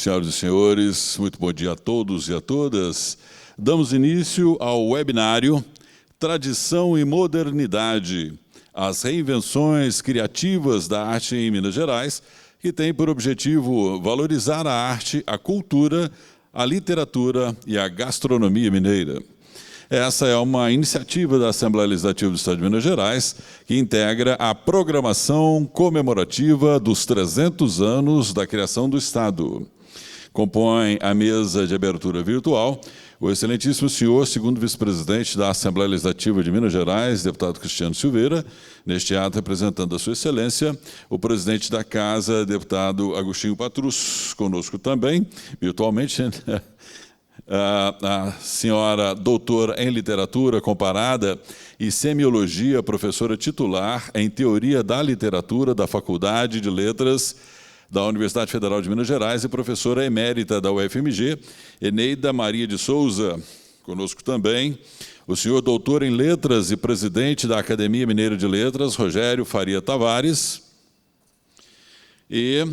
Senhoras e senhores, muito bom dia a todos e a todas. Damos início ao webinário Tradição e Modernidade, as reinvenções criativas da arte em Minas Gerais, que tem por objetivo valorizar a arte, a cultura, a literatura e a gastronomia mineira. Essa é uma iniciativa da Assembleia Legislativa do Estado de Minas Gerais que integra a programação comemorativa dos 300 anos da criação do Estado. Compõe a mesa de abertura virtual o excelentíssimo senhor, segundo vice-presidente da Assembleia Legislativa de Minas Gerais, deputado Cristiano Silveira, neste ato representando a sua excelência, o presidente da Casa, deputado Agostinho Patrus, conosco também, virtualmente, a senhora doutora em literatura comparada e semiologia, professora titular em teoria da literatura da Faculdade de Letras da Universidade Federal de Minas Gerais e professora emérita da UFMG, Eneida Maria de Souza, conosco também, o senhor doutor em letras e presidente da Academia Mineira de Letras, Rogério Faria Tavares, e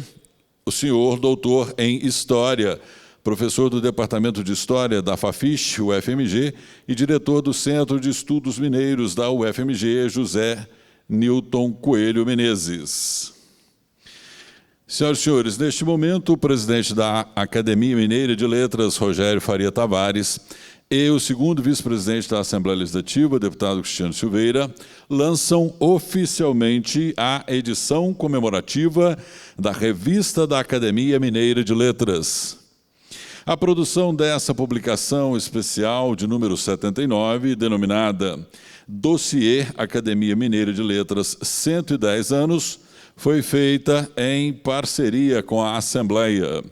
o senhor doutor em História, professor do Departamento de História da Fafiche, UFMG, e diretor do Centro de Estudos Mineiros da UFMG, José Newton Coelho Menezes. Senhoras e senhores, neste momento, o presidente da Academia Mineira de Letras, Rogério Faria Tavares, e o segundo vice-presidente da Assembleia Legislativa, deputado Cristiano Silveira, lançam oficialmente a edição comemorativa da Revista da Academia Mineira de Letras. A produção dessa publicação especial de número 79, denominada Dossiê Academia Mineira de Letras 110 anos, foi feita em parceria com a Assembleia.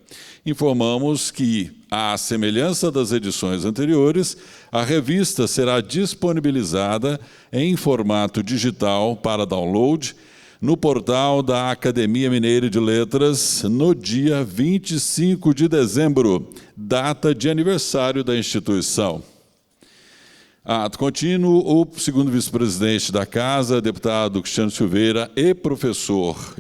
Informamos que, à semelhança das edições anteriores, a revista será disponibilizada em formato digital para download no portal da Academia Mineira de Letras no dia 25 de dezembro, data de aniversário da instituição. Ato contínuo, o segundo vice-presidente da Casa, deputado Cristiano Silveira, e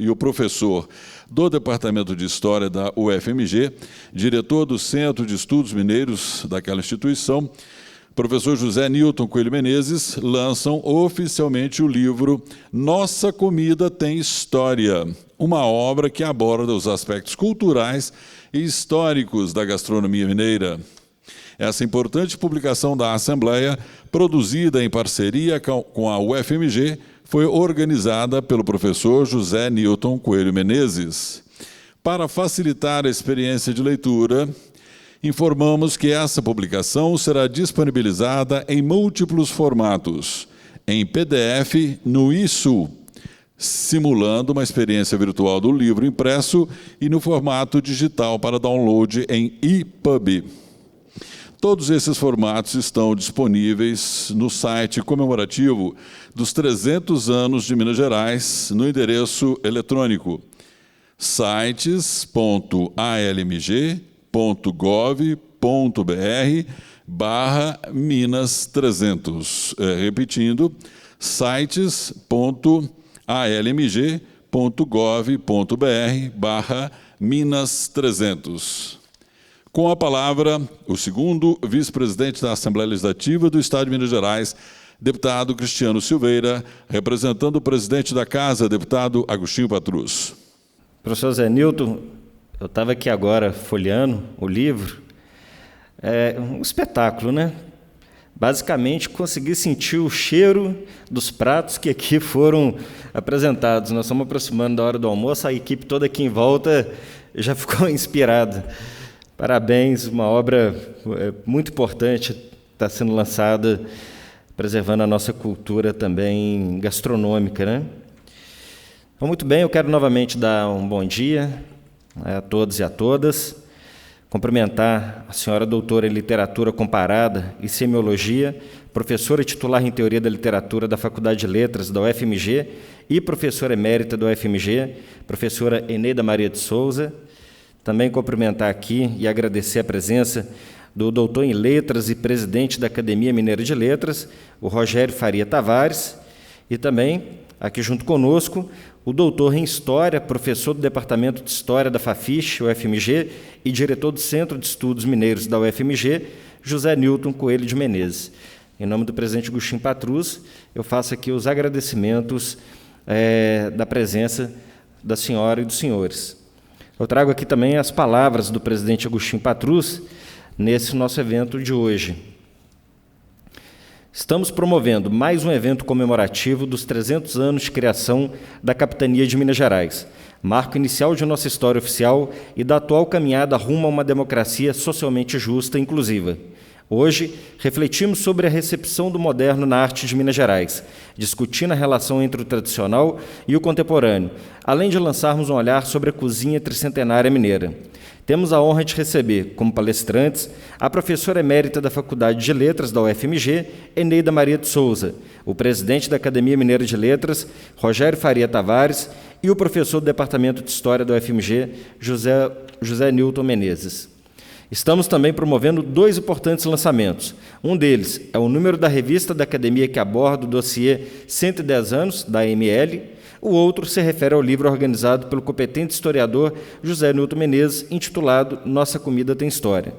o professor do Departamento de História da UFMG, diretor do Centro de Estudos Mineiros daquela instituição, professor José Newton Coelho Menezes, lançam oficialmente o livro Nossa Comida Tem História, uma obra que aborda os aspectos culturais e históricos da gastronomia mineira. Essa importante publicação da Assembleia, produzida em parceria com a UFMG, foi organizada pelo professor José Newton Coelho Menezes. Para facilitar a experiência de leitura, informamos que essa publicação será disponibilizada em múltiplos formatos, em PDF no ISU, simulando uma experiência virtual do livro impresso e no formato digital para download em EPUB. Todos esses formatos estão disponíveis no site comemorativo dos 300 anos de Minas Gerais, no endereço eletrônico sites.almg.gov.br/Minas300. Repetindo, sites.almg.gov.br/Minas300. Com a palavra, o segundo vice-presidente da Assembleia Legislativa do Estado de Minas Gerais, deputado Cristiano Silveira, representando o presidente da Casa, deputado Agostinho Patrus. Professor Zé Newton, eu estava aqui agora folheando o livro, é um espetáculo, né? Basicamente, consegui sentir o cheiro dos pratos que aqui foram apresentados. Nós estamos aproximando da hora do almoço, a equipe toda aqui em volta já ficou inspirada. Parabéns, uma obra muito importante está sendo lançada, preservando a nossa cultura também gastronômica, né? Então, muito bem, eu quero novamente dar um bom dia a todos e a todas, cumprimentar a senhora doutora em literatura comparada e semiologia, professora titular em teoria da literatura da Faculdade de Letras da UFMG e professora emérita da UFMG, professora Eneida Maria de Souza. Também cumprimentar aqui e agradecer a presença do doutor em Letras e presidente da Academia Mineira de Letras, o Rogério Faria Tavares, e também aqui junto conosco, o doutor em História, professor do Departamento de História da FAFISH, UFMG, e diretor do Centro de Estudos Mineiros da UFMG, José Nilton Coelho de Menezes. Em nome do presidente Agostinho Patrus, eu faço aqui os agradecimentos da presença da senhora e dos senhores. Eu trago aqui também as palavras do presidente Agostinho Patrus nesse nosso evento de hoje. Estamos promovendo mais um evento comemorativo dos 300 anos de criação da Capitania de Minas Gerais, marco inicial de nossa história oficial e da atual caminhada rumo a uma democracia socialmente justa e inclusiva. Hoje, refletimos sobre a recepção do moderno na arte de Minas Gerais, discutindo a relação entre o tradicional e o contemporâneo, além de lançarmos um olhar sobre a cozinha tricentenária mineira. Temos a honra de receber, como palestrantes, a professora emérita da Faculdade de Letras da UFMG, Eneida Maria de Souza, o presidente da Academia Mineira de Letras, Rogério Faria Tavares, e o professor do Departamento de História da UFMG, José Nilton Menezes. Estamos também promovendo 2 importantes lançamentos. Um deles é o número da revista da Academia que aborda o dossiê 110 anos, da AML. O outro se refere ao livro organizado pelo competente historiador José Nilton Menezes, intitulado Nossa Comida Tem História.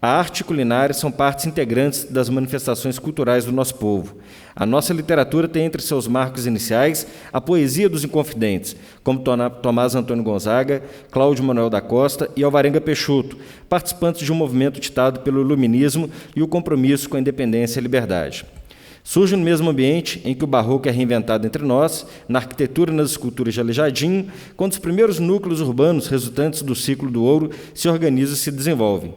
A arte e culinária são partes integrantes das manifestações culturais do nosso povo. A nossa literatura tem entre seus marcos iniciais a poesia dos inconfidentes, como Tomás Antônio Gonzaga, Cláudio Manuel da Costa e Alvarenga Peixoto, participantes de um movimento ditado pelo iluminismo e o compromisso com a independência e a liberdade. Surge no mesmo ambiente em que o barroco é reinventado entre nós, na arquitetura e nas esculturas de Aleijadinho, quando os primeiros núcleos urbanos resultantes do ciclo do ouro se organizam e se desenvolvem.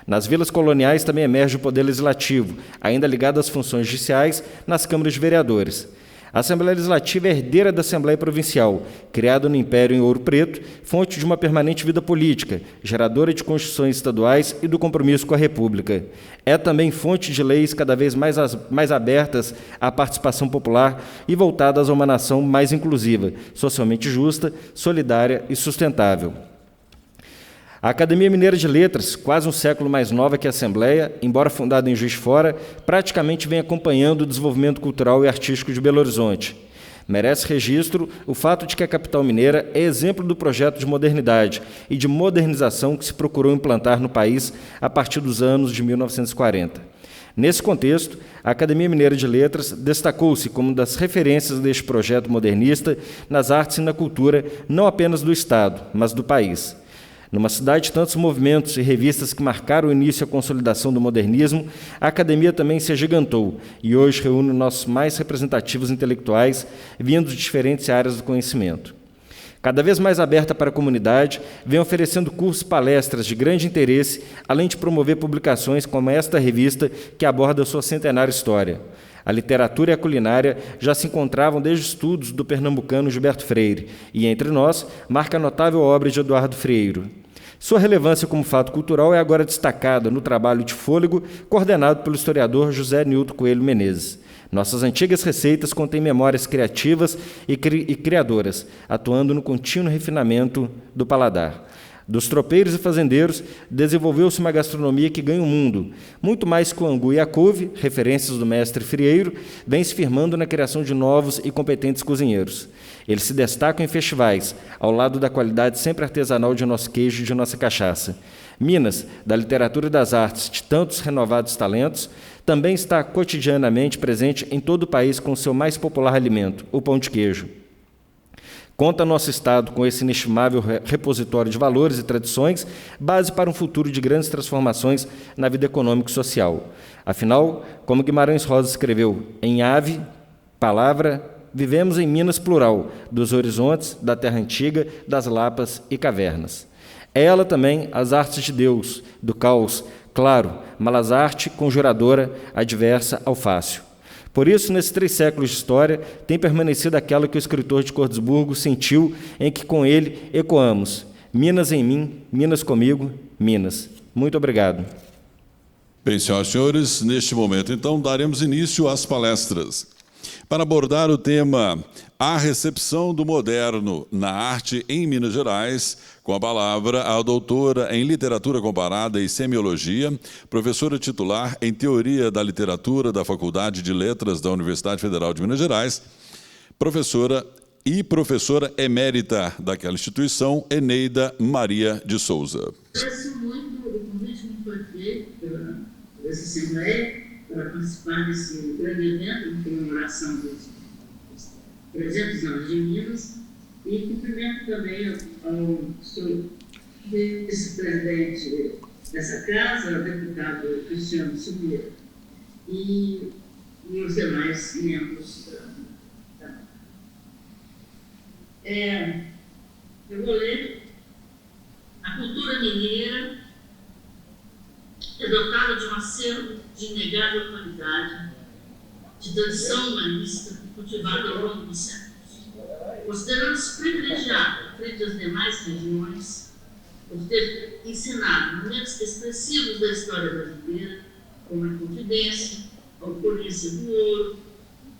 Nas vilas coloniais também emerge o poder legislativo, ainda ligado às funções judiciais, nas câmaras de vereadores. A Assembleia Legislativa é herdeira da Assembleia Provincial, criada no Império em Ouro Preto, fonte de uma permanente vida política, geradora de constituições estaduais e do compromisso com a República. É também fonte de leis cada vez mais abertas à participação popular e voltadas a uma nação mais inclusiva, socialmente justa, solidária e sustentável. A Academia Mineira de Letras, quase um século mais nova que a Assembleia, embora fundada em Juiz de Fora, praticamente vem acompanhando o desenvolvimento cultural e artístico de Belo Horizonte. Merece registro o fato de que a capital mineira é exemplo do projeto de modernidade e de modernização que se procurou implantar no país a partir dos anos de 1940. Nesse contexto, a Academia Mineira de Letras destacou-se como uma das referências deste projeto modernista nas artes e na cultura, não apenas do Estado, mas do país. Numa cidade de tantos movimentos e revistas que marcaram o início e a consolidação do modernismo, a academia também se agigantou e hoje reúne nossos mais representativos intelectuais vindos de diferentes áreas do conhecimento. Cada vez mais aberta para a comunidade, vem oferecendo cursos e palestras de grande interesse, além de promover publicações como esta revista que aborda a sua centenária história. A literatura e a culinária já se encontravam desde estudos do pernambucano Gilberto Freire, e entre nós marca a notável obra de Eduardo Freire. Sua relevância como fato cultural é agora destacada no trabalho de fôlego coordenado pelo historiador José Nilton Coelho Menezes. Nossas antigas receitas contêm memórias criativas e criadoras, atuando no contínuo refinamento do paladar. Dos tropeiros e fazendeiros, desenvolveu-se uma gastronomia que ganha o mundo. Muito mais que o angu e a couve, referências do mestre Frieiro, vem se firmando na criação de novos e competentes cozinheiros. Eles se destacam em festivais, ao lado da qualidade sempre artesanal de nosso queijo e de nossa cachaça. Minas, da literatura e das artes, de tantos renovados talentos, também está cotidianamente presente em todo o país com o seu mais popular alimento, o pão de queijo. Conta nosso Estado com esse inestimável repositório de valores e tradições, base para um futuro de grandes transformações na vida econômica e social. Afinal, como Guimarães Rosa escreveu, em Ave, palavra, vivemos em Minas plural, dos horizontes, da terra antiga, das lapas e cavernas. É ela também as artes de Deus, do caos, claro, malazarte, conjuradora, adversa ao fácil. Por isso, nesses 3 séculos de história, tem permanecido aquela que o escritor de Cordesburgo sentiu, em que com ele ecoamos: Minas em mim, Minas comigo, Minas. Muito obrigado. Bem, senhoras e senhores, neste momento, então, daremos início às palestras. Para abordar o tema A Recepção do Moderno na Arte em Minas Gerais, com a palavra a doutora em Literatura Comparada e Semiologia, professora titular em Teoria da Literatura da Faculdade de Letras da Universidade Federal de Minas Gerais, professora emérita daquela instituição, Eneida Maria de Souza. Agradeço muito o convite que foi feito pela Assembleia para participar desse grande evento de comemoração dos 300 anos de Minas, e cumprimento também ao senhor vice-presidente dessa casa, o deputado Cristiano Silveira, e os demais membros da eu vou ler. A cultura mineira é dotada de um acervo de inegável qualidade, de tradição humanista cultivada ao longo dos séculos. Considerando-se privilegiada frente às demais regiões, por ter ensinado momentos expressivos da história brasileira, como a Confidência, a ocorrência do ouro,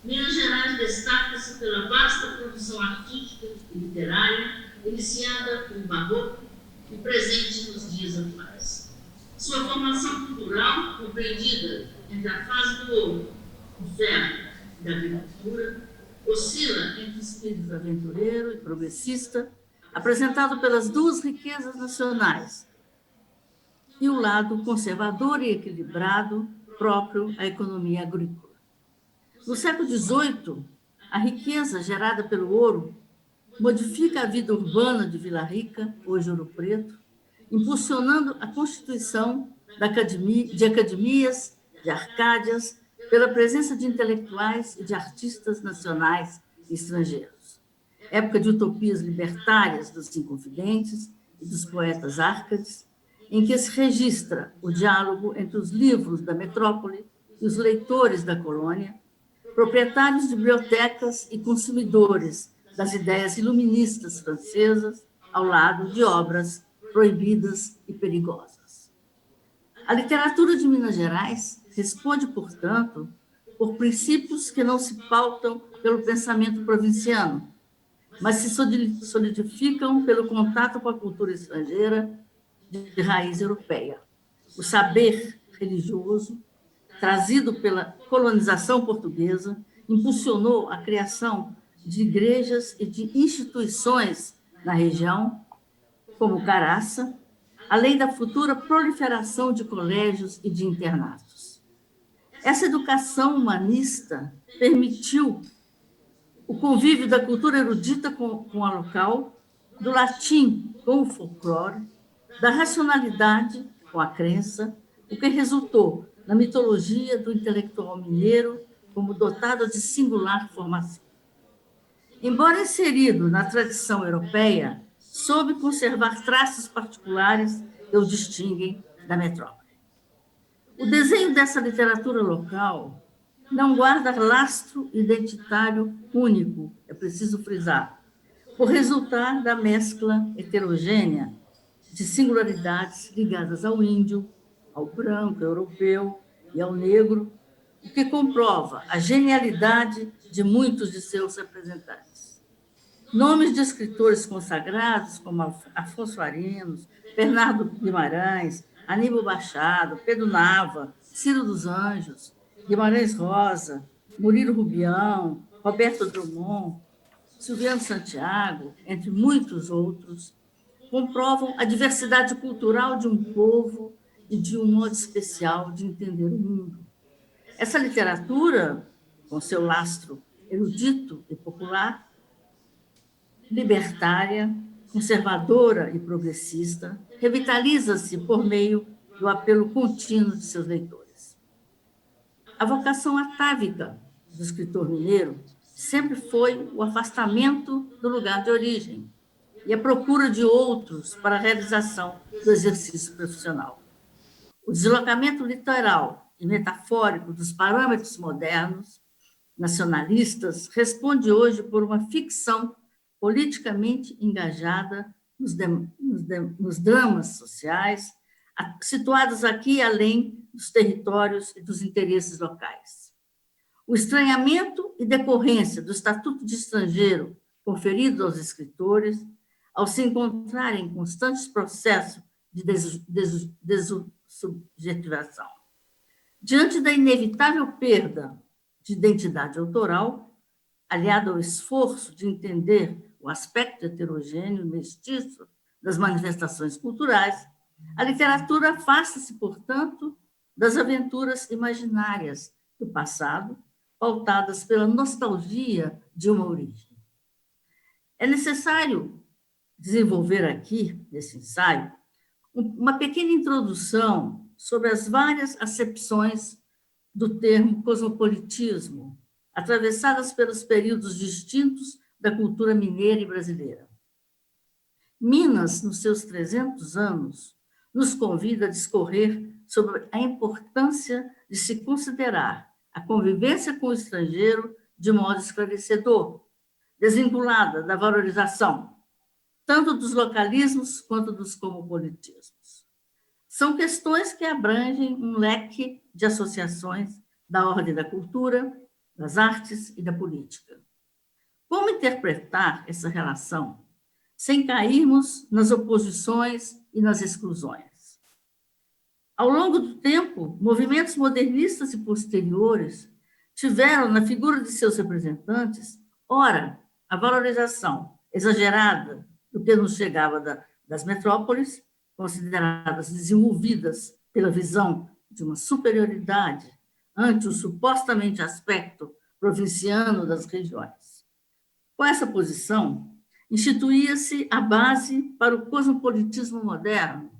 Minas Gerais destaca-se pela vasta produção artística e literária, iniciada com o Barroco e presente nos dias atuais. Sua formação cultural, compreendida entre a fase do ouro, do ferro e da agricultura, oscila entre o espírito aventureiro e progressista, apresentado pelas duas riquezas nacionais, e o lado conservador e equilibrado próprio à economia agrícola. No século XVIII, a riqueza gerada pelo ouro modifica a vida urbana de Vila Rica, hoje Ouro Preto, impulsionando a constituição de academias, de arcádias, pela presença de intelectuais e de artistas nacionais e estrangeiros. Época de utopias libertárias dos Inconfidentes e dos poetas árcades, em que se registra o diálogo entre os livros da metrópole e os leitores da colônia, proprietários de bibliotecas e consumidores das ideias iluministas francesas, ao lado de obras proibidas e perigosas. A literatura de Minas Gerais responde, portanto, por princípios que não se pautam pelo pensamento provinciano, mas se solidificam pelo contato com a cultura estrangeira de raiz europeia. O saber religioso, trazido pela colonização portuguesa, impulsionou a criação de igrejas e de instituições na região, como Caraça, além da futura proliferação de colégios e de internatos. Essa educação humanista permitiu o convívio da cultura erudita com a local, do latim com o folclore, da racionalidade com a crença, o que resultou na mitologia do intelectual mineiro como dotado de singular formação. Embora inserido na tradição europeia, soube conservar traços particulares que o distinguem da metrópole. O desenho dessa literatura local não guarda lastro identitário único, é preciso frisar, por resultar da mescla heterogênea de singularidades ligadas ao índio, ao branco, europeu e ao negro, o que comprova a genialidade de muitos de seus representantes. Nomes de escritores consagrados como Afonso Arinos, Bernardo Guimarães, Aníbal Machado, Pedro Nava, Ciro dos Anjos, Guimarães Rosa, Murilo Rubião, Roberto Drummond, Silviano Santiago, entre muitos outros, comprovam a diversidade cultural de um povo e de um modo especial de entender o mundo. Essa literatura, com seu lastro erudito e popular, libertária, conservadora e progressista, revitaliza-se por meio do apelo contínuo de seus leitores. A vocação atávica do escritor mineiro sempre foi o afastamento do lugar de origem e a procura de outros para a realização do exercício profissional. O deslocamento literal e metafórico dos parâmetros modernos, nacionalistas, responde hoje por uma ficção politicamente engajada nos dramas sociais, situados aqui e além dos territórios e dos interesses locais. O estranhamento e decorrência do Estatuto de Estrangeiro conferido aos escritores, ao se encontrarem em constantes processos de dessubjetivação. Diante da inevitável perda de identidade autoral, aliado ao esforço de entender o aspecto heterogêneo e mestiço das manifestações culturais, a literatura afasta-se, portanto, das aventuras imaginárias do passado, pautadas pela nostalgia de uma origem. É necessário desenvolver aqui, nesse ensaio, uma pequena introdução sobre as várias acepções do termo cosmopolitismo, atravessadas pelos períodos distintos da cultura mineira e brasileira. Minas, nos seus 300 anos, nos convida a discorrer sobre a importância de se considerar a convivência com o estrangeiro de modo esclarecedor, desvinculada da valorização, tanto dos localismos quanto dos cosmopolitismos. São questões que abrangem um leque de associações da ordem da cultura, das artes e da política. Como interpretar essa relação sem cairmos nas oposições e nas exclusões? Ao longo do tempo, movimentos modernistas e posteriores tiveram na figura de seus representantes, ora, a valorização exagerada do que nos chegava das metrópoles, consideradas desenvolvidas pela visão de uma superioridade ante o supostamente aspecto provinciano das regiões. Com essa posição, instituía-se a base para o cosmopolitismo moderno,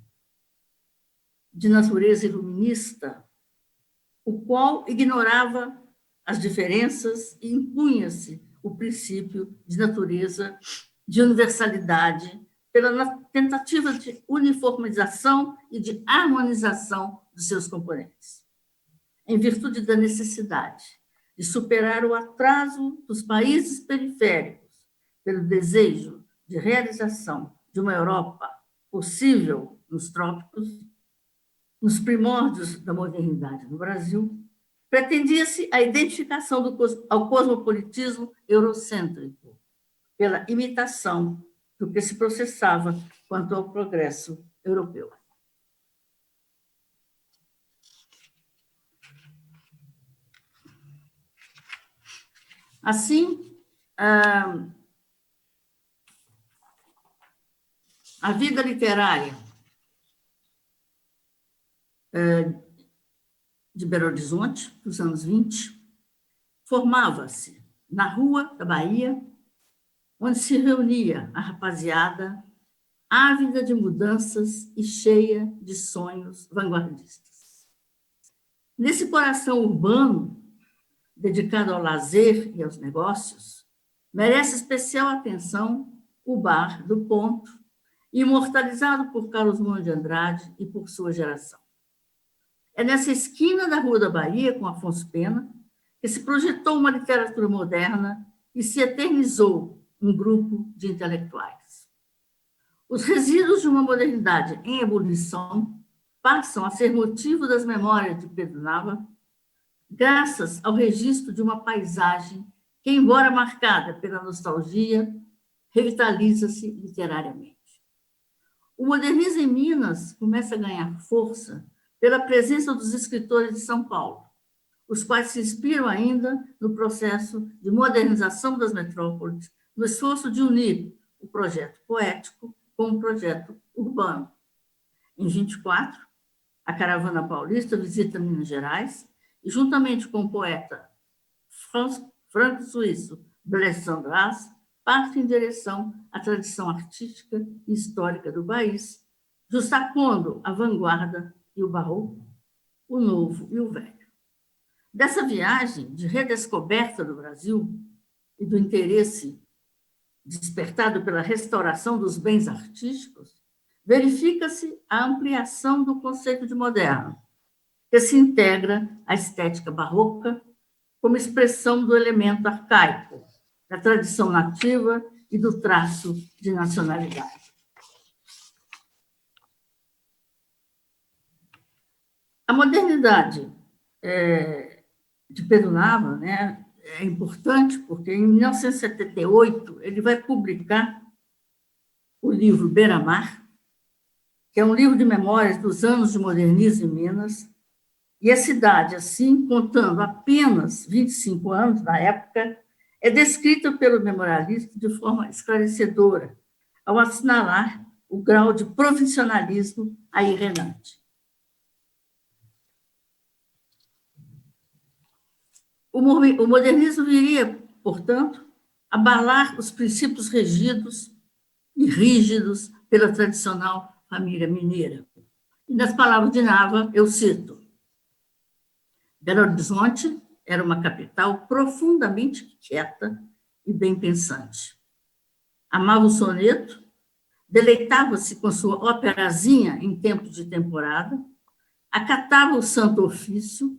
de natureza iluminista, o qual ignorava as diferenças e impunha-se o princípio de natureza de universalidade pela tentativa de uniformização e de harmonização dos seus componentes. Em virtude da necessidade de superar o atraso dos países periféricos pelo desejo de realização de uma Europa possível nos trópicos, nos primórdios da modernidade no Brasil, pretendia-se a identificação ao cosmopolitismo eurocêntrico, pela imitação do que se processava quanto ao progresso europeu. Assim, a vida literária de Belo Horizonte, dos anos 20, formava-se na rua da Bahia, onde se reunia a rapaziada ávida de mudanças e cheia de sonhos vanguardistas. Nesse coração urbano, dedicado ao lazer e aos negócios, merece especial atenção o Bar do Ponto, imortalizado por Carlos Drummond de Andrade e por sua geração. É nessa esquina da Rua da Bahia, com Afonso Pena, que se projetou uma literatura moderna e se eternizou um grupo de intelectuais. Os resíduos de uma modernidade em ebulição passam a ser motivo das memórias de Pedro Nava, graças ao registro de uma paisagem que, embora marcada pela nostalgia, revitaliza-se literariamente. O modernismo em Minas começa a ganhar força pela presença dos escritores de São Paulo, os quais se inspiram ainda no processo de modernização das metrópoles, no esforço de unir o projeto poético com o projeto urbano. Em 24, a caravana paulista visita Minas Gerais e, juntamente com o poeta franco-suíço Blaise Cendrars, parte em direção à tradição artística e histórica do país, justapondo a vanguarda e o barroco, o novo e o velho. Dessa viagem de redescoberta do Brasil e do interesse despertado pela restauração dos bens artísticos, verifica-se a ampliação do conceito de moderno, que se integra à estética barroca como expressão do elemento arcaico, da tradição nativa e do traço de nacionalidade. A modernidade de Pedro Nava, né, é importante porque, em 1978, ele vai publicar o livro Beira-Mar, que é um livro de memórias dos anos de modernismo em Minas, e a cidade, assim, contando apenas 25 anos na época, é descrita pelo memorialista de forma esclarecedora, ao assinalar o grau de profissionalismo aí reinante. O modernismo viria, portanto, abalar os princípios regidos e rígidos pela tradicional família mineira. E, nas palavras de Nava, eu cito: Belo Horizonte era uma capital profundamente quieta e bem pensante. Amava o soneto, deleitava-se com sua operazinha em tempos de temporada, acatava o santo ofício,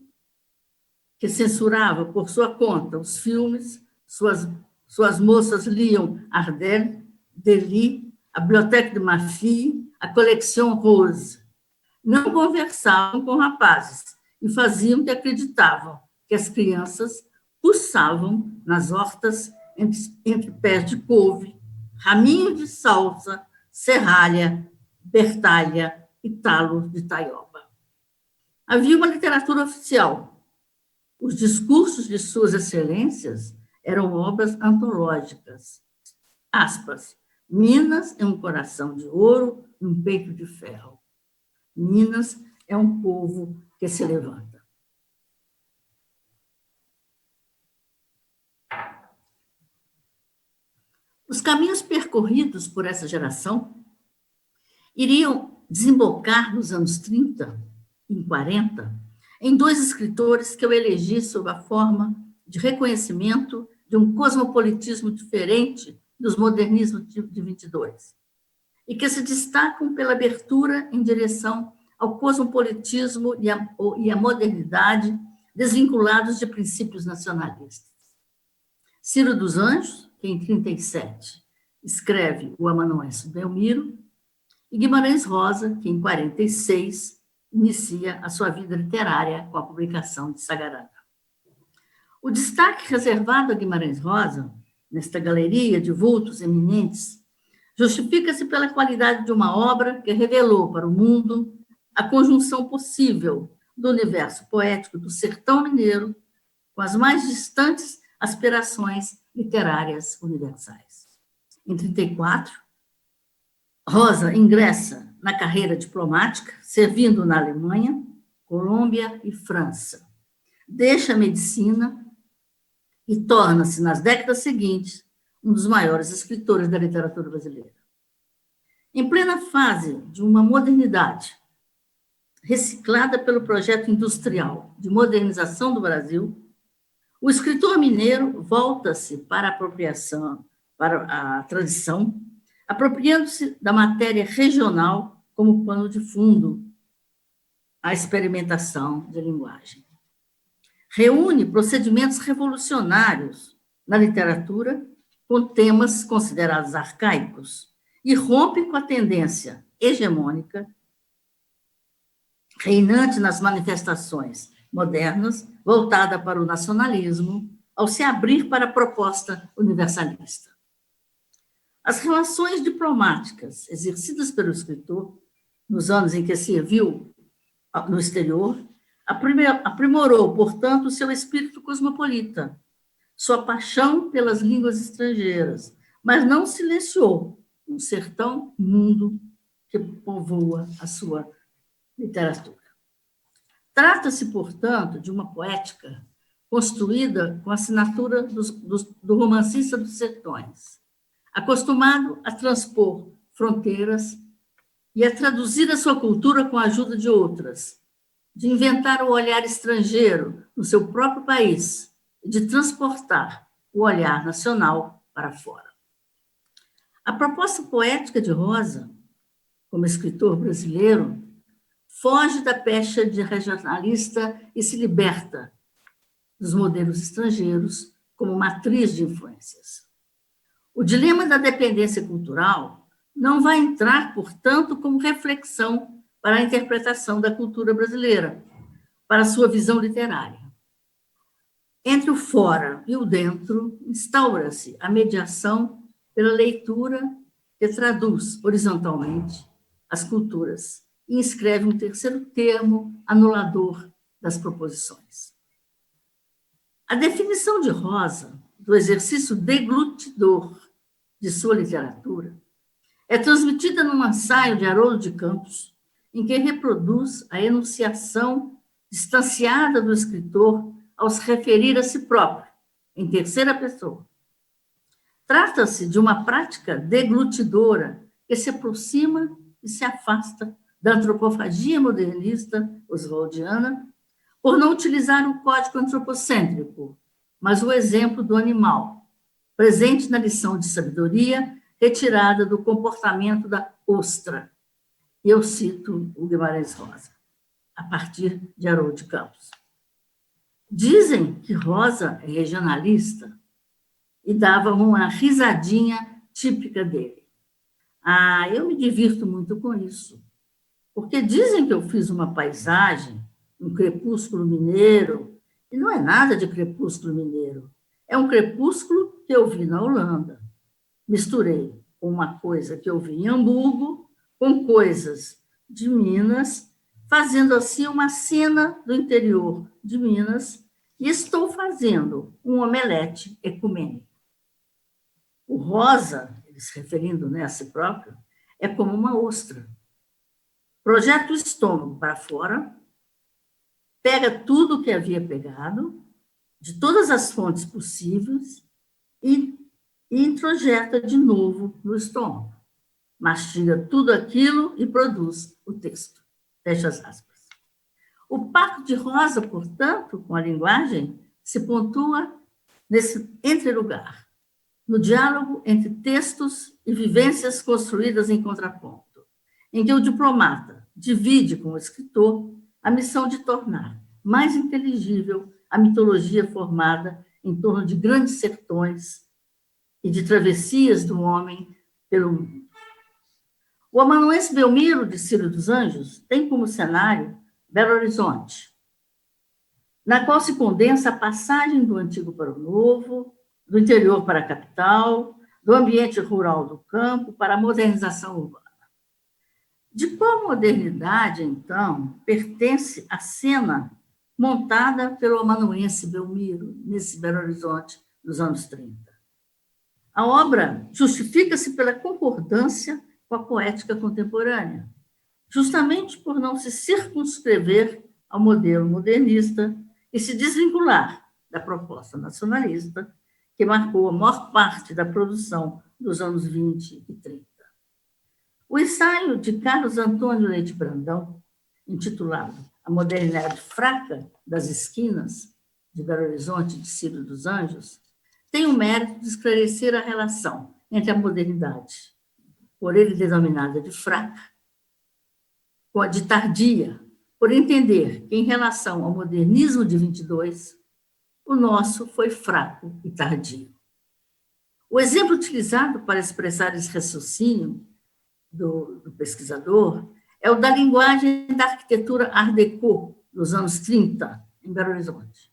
que censurava por sua conta os filmes, suas moças liam Ardel, Dely, a Bibliothèque de ma fille, a Collection Rose. Não conversavam com rapazes e faziam que acreditavam que as crianças pulsavam nas hortas entre pés de couve, raminhos de salsa, serralha, bertalha e talo de taioba. Havia uma literatura oficial. Os discursos de suas excelências eram obras antológicas. Aspas. Minas é um coração de ouro e um peito de ferro. Minas é um povo que se levanta. Os caminhos percorridos por essa geração iriam desembocar nos anos 30 e 40 em dois escritores que eu elegi sob a forma de reconhecimento de um cosmopolitismo diferente dos modernismos de 22, e que se destacam pela abertura em direção ao cosmopolitismo e à modernidade desvinculados de princípios nacionalistas. Ciro dos Anjos, que em 37 escreve o Amanuense Belmiro, e Guimarães Rosa, que em 46 inicia a sua vida literária com a publicação de Sagarana. O destaque reservado a Guimarães Rosa, nesta galeria de vultos eminentes, justifica-se pela qualidade de uma obra que revelou para o mundo a conjunção possível do universo poético do sertão mineiro com as mais distantes aspirações literárias universais. Em 34, Rosa ingressa na carreira diplomática, servindo na Alemanha, Colômbia e França. Deixa a medicina e torna-se, nas décadas seguintes, um dos maiores escritores da literatura brasileira. Em plena fase de uma modernidade reciclada pelo projeto industrial de modernização do Brasil, o escritor mineiro volta-se para a apropriação, para a tradição, apropriando-se da matéria regional como pano de fundo à experimentação de linguagem. Reúne procedimentos revolucionários na literatura com temas considerados arcaicos e rompe com a tendência hegemônica reinante nas manifestações modernas, voltada para o nacionalismo, ao se abrir para a proposta universalista. As relações diplomáticas exercidas pelo escritor, nos anos em que serviu no exterior, aprimorou, portanto, seu espírito cosmopolita, sua paixão pelas línguas estrangeiras, mas não silenciou o sertão mundo que povoa a sua literatura. Trata-se, portanto, de uma poética construída com a assinatura do romancista dos sertões, acostumado a transpor fronteiras e a traduzir a sua cultura com a ajuda de outras, de inventar o olhar estrangeiro no seu próprio país e de transportar o olhar nacional para fora. A proposta poética de Rosa, como escritor brasileiro, foge da pecha de regionalista e se liberta dos modelos estrangeiros como matriz de influências. O dilema da dependência cultural não vai entrar, portanto, como reflexão para a interpretação da cultura brasileira, para a sua visão literária. Entre o fora e o dentro, instaura-se a mediação pela leitura que traduz horizontalmente as culturas e inscreve um terceiro termo anulador das proposições. A definição de Rosa do exercício deglutidor de sua literatura é transmitida num ensaio de Haroldo de Campos, em que reproduz a enunciação distanciada do escritor ao se referir a si próprio, em terceira pessoa. Trata-se de uma prática deglutidora que se aproxima e se afasta da antropofagia modernista oswaldiana, por não utilizar o código antropocêntrico, mas o exemplo do animal, presente na lição de sabedoria retirada do comportamento da ostra. E eu cito o Guimarães Rosa, a partir de Haroldo de Campos. Dizem que Rosa é regionalista e dava uma risadinha típica dele. Ah, eu me divirto muito com isso, porque dizem que eu fiz uma paisagem, um crepúsculo mineiro, e não é nada de crepúsculo mineiro, é um crepúsculo que eu vi na Holanda. Misturei uma coisa que eu vi em Hamburgo com coisas de Minas, fazendo assim uma cena do interior de Minas, e estou fazendo um omelete ecumênico. O Rosa, ele se referindo a si próprio, é como uma ostra. Projeta o estômago para fora, pega tudo que havia pegado, de todas as fontes possíveis, e introjeta de novo no estômago. Mastiga tudo aquilo e produz o texto. Fecha as aspas. O pacto de Rosa, portanto, com a linguagem, se pontua nesse entrelugar, no diálogo entre textos e vivências construídas em contraponto, em que o diplomata divide com o escritor a missão de tornar mais inteligível a mitologia formada em torno de grandes sertões e de travessias do homem pelo mundo. O amanuense Belmiro, de Círio dos Anjos, tem como cenário Belo Horizonte, na qual se condensa a passagem do antigo para o novo, do interior para a capital, do ambiente rural do campo para a modernização urbana. De qual modernidade, então, pertence a cena montada pelo amanuense Belmiro, nesse Belo Horizonte dos anos 30? A obra justifica-se pela concordância com a poética contemporânea, justamente por não se circunscrever ao modelo modernista e se desvincular da proposta nacionalista que marcou a maior parte da produção dos anos 20 e 30. O ensaio de Carlos Antônio Leite Brandão, intitulado A Modernidade Fraca das Esquinas, de Belo Horizonte de Círio dos Anjos, tem o mérito de esclarecer a relação entre a modernidade, por ele denominada de fraca, com a de tardia, por entender que, em relação ao modernismo de 22, o nosso foi fraco e tardio. O exemplo utilizado para expressar esse raciocínio do pesquisador é o da linguagem da arquitetura Art Deco dos anos 30, em Belo Horizonte,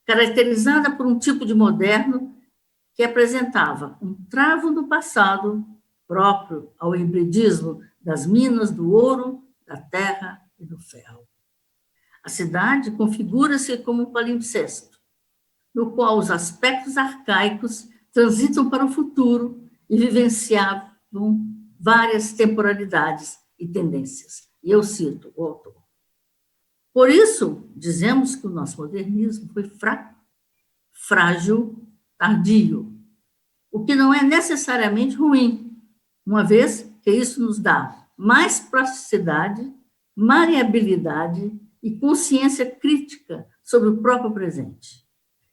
caracterizada por um tipo de moderno que apresentava um travo do passado próprio ao hibridismo das minas do ouro, da terra e do ferro. A cidade configura-se como um palimpsesto, no qual os aspectos arcaicos transitam para o futuro e vivenciavam várias temporalidades e tendências. E eu cito o autor. Por isso, dizemos que o nosso modernismo foi fraco, frágil, tardio, o que não é necessariamente ruim, uma vez que isso nos dá mais plasticidade, maleabilidade e consciência crítica sobre o próprio presente,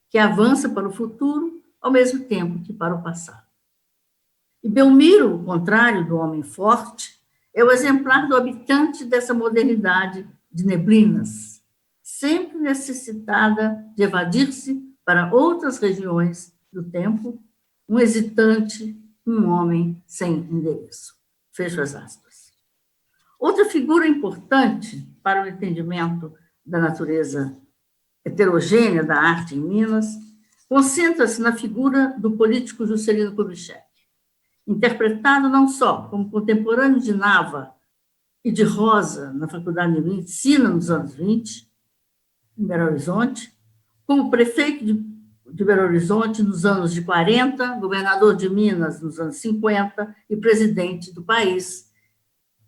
que avança para o futuro ao mesmo tempo que para o passado. E Belmiro, o contrário do homem forte, é o exemplar do habitante dessa modernidade de neblinas, sempre necessitada de evadir-se para outras regiões do tempo, um hesitante, um homem sem endereço. Fecho as aspas. Outra figura importante para o entendimento da natureza heterogênea da arte em Minas concentra-se na figura do político Juscelino Kubitschek, interpretado não só como contemporâneo de Nava e de Rosa na Faculdade de Medicina nos anos 20, em Belo Horizonte, como prefeito de Belo Horizonte nos anos de 40, governador de Minas nos anos 50 e presidente do país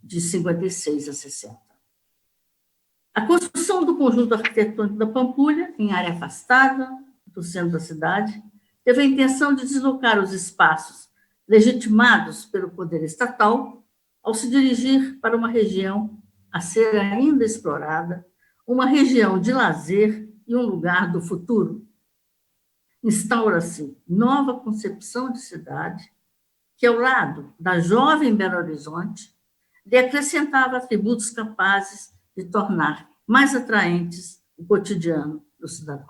de 56 a 60. A construção do conjunto arquitetônico da Pampulha, em área afastada do centro da cidade, teve a intenção de deslocar os espaços legitimados pelo poder estatal ao se dirigir para uma região a ser ainda explorada, uma região de lazer e um lugar do futuro. Instaura-se nova concepção de cidade, que, ao lado da jovem Belo Horizonte, lhe acrescentava atributos capazes de tornar mais atraentes o cotidiano do cidadão.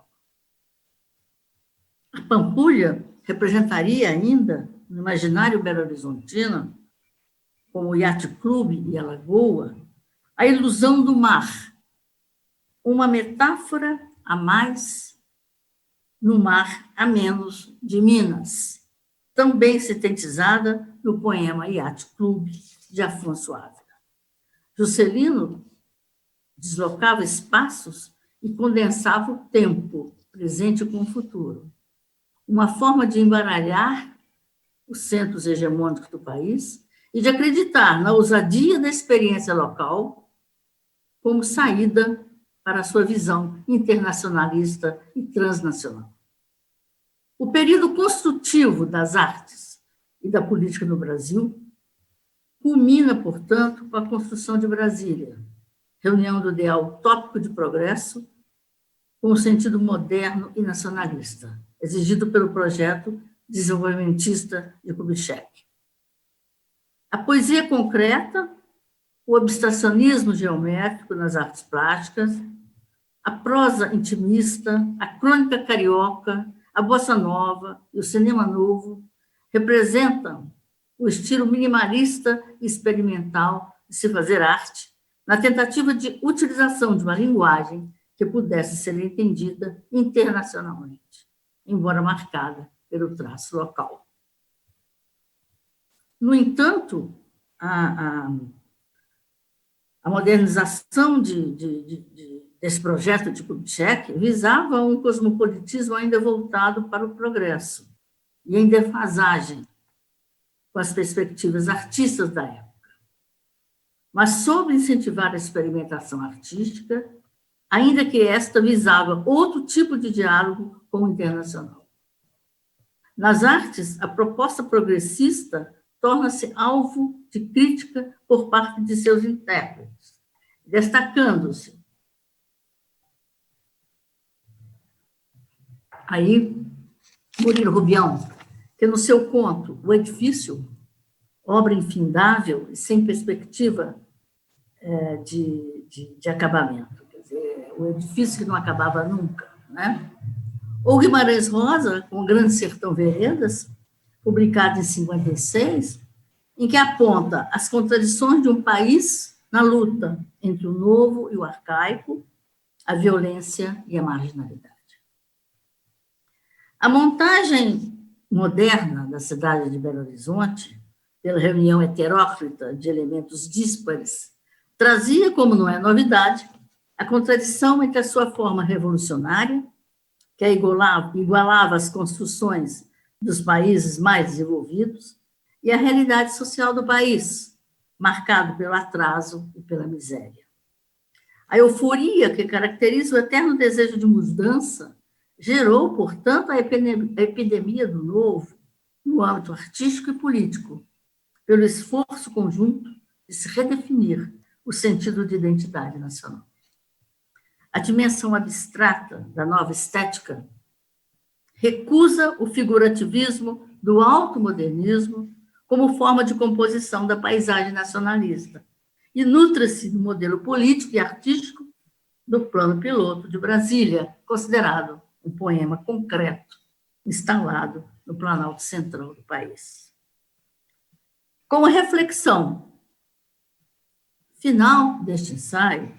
A Pampulha representaria ainda, no imaginário belo-horizontino, como o Yacht Club e a Lagoa, a ilusão do mar, uma metáfora a mais no mar a menos de Minas, também sintetizada no poema Yacht Club de Afonso Ávila. Juscelino deslocava espaços e condensava o tempo, presente com o futuro. Uma forma de embaralhar os centros hegemônicos do país e de acreditar na ousadia da experiência local como saída para a sua visão internacionalista e transnacional. O período construtivo das artes e da política no Brasil culmina, portanto, com a construção de Brasília, reunião do ideal utópico de progresso com o sentido moderno e nacionalista, exigido pelo projeto desenvolvimentista de Kubitschek. A poesia concreta, o abstracionismo geométrico nas artes plásticas, a prosa intimista, a crônica carioca, a bossa nova e o cinema novo representam o estilo minimalista e experimental de se fazer arte, na tentativa de utilização de uma linguagem que pudesse ser entendida internacionalmente, embora marcada pelo traço local. No entanto, a modernização desse projeto de Kubitschek visava um cosmopolitismo ainda voltado para o progresso e em defasagem com as perspectivas artistas da época. Mas soube incentivar a experimentação artística, ainda que esta visava outro tipo de diálogo com o internacional. Nas artes, a proposta progressista torna-se alvo de crítica por parte de seus intérpretes, destacando-se aí Murilo Rubião, que no seu conto O Edifício, obra infindável e sem perspectiva de acabamento, quer dizer, o edifício que não acabava nunca, né? Ou Guimarães Rosa, com o Grande Sertão Veredas, publicado em 56, em que aponta as contradições de um país na luta entre o novo e o arcaico, a violência e a marginalidade. A montagem moderna da cidade de Belo Horizonte, pela reunião heteróclita de elementos díspares, trazia, como não é novidade, a contradição entre a sua forma revolucionária, que igualava as construções dos países mais desenvolvidos, e a realidade social do país, marcado pelo atraso e pela miséria. A euforia que caracteriza o eterno desejo de mudança gerou, portanto, a epidemia do novo no âmbito artístico e político, pelo esforço conjunto de se redefinir o sentido de identidade nacional. A dimensão abstrata da nova estética recusa o figurativismo do automodernismo como forma de composição da paisagem nacionalista e nutre-se do modelo político e artístico do plano piloto de Brasília, considerado um poema concreto instalado no Planalto Central do país. Com a reflexão final deste ensaio,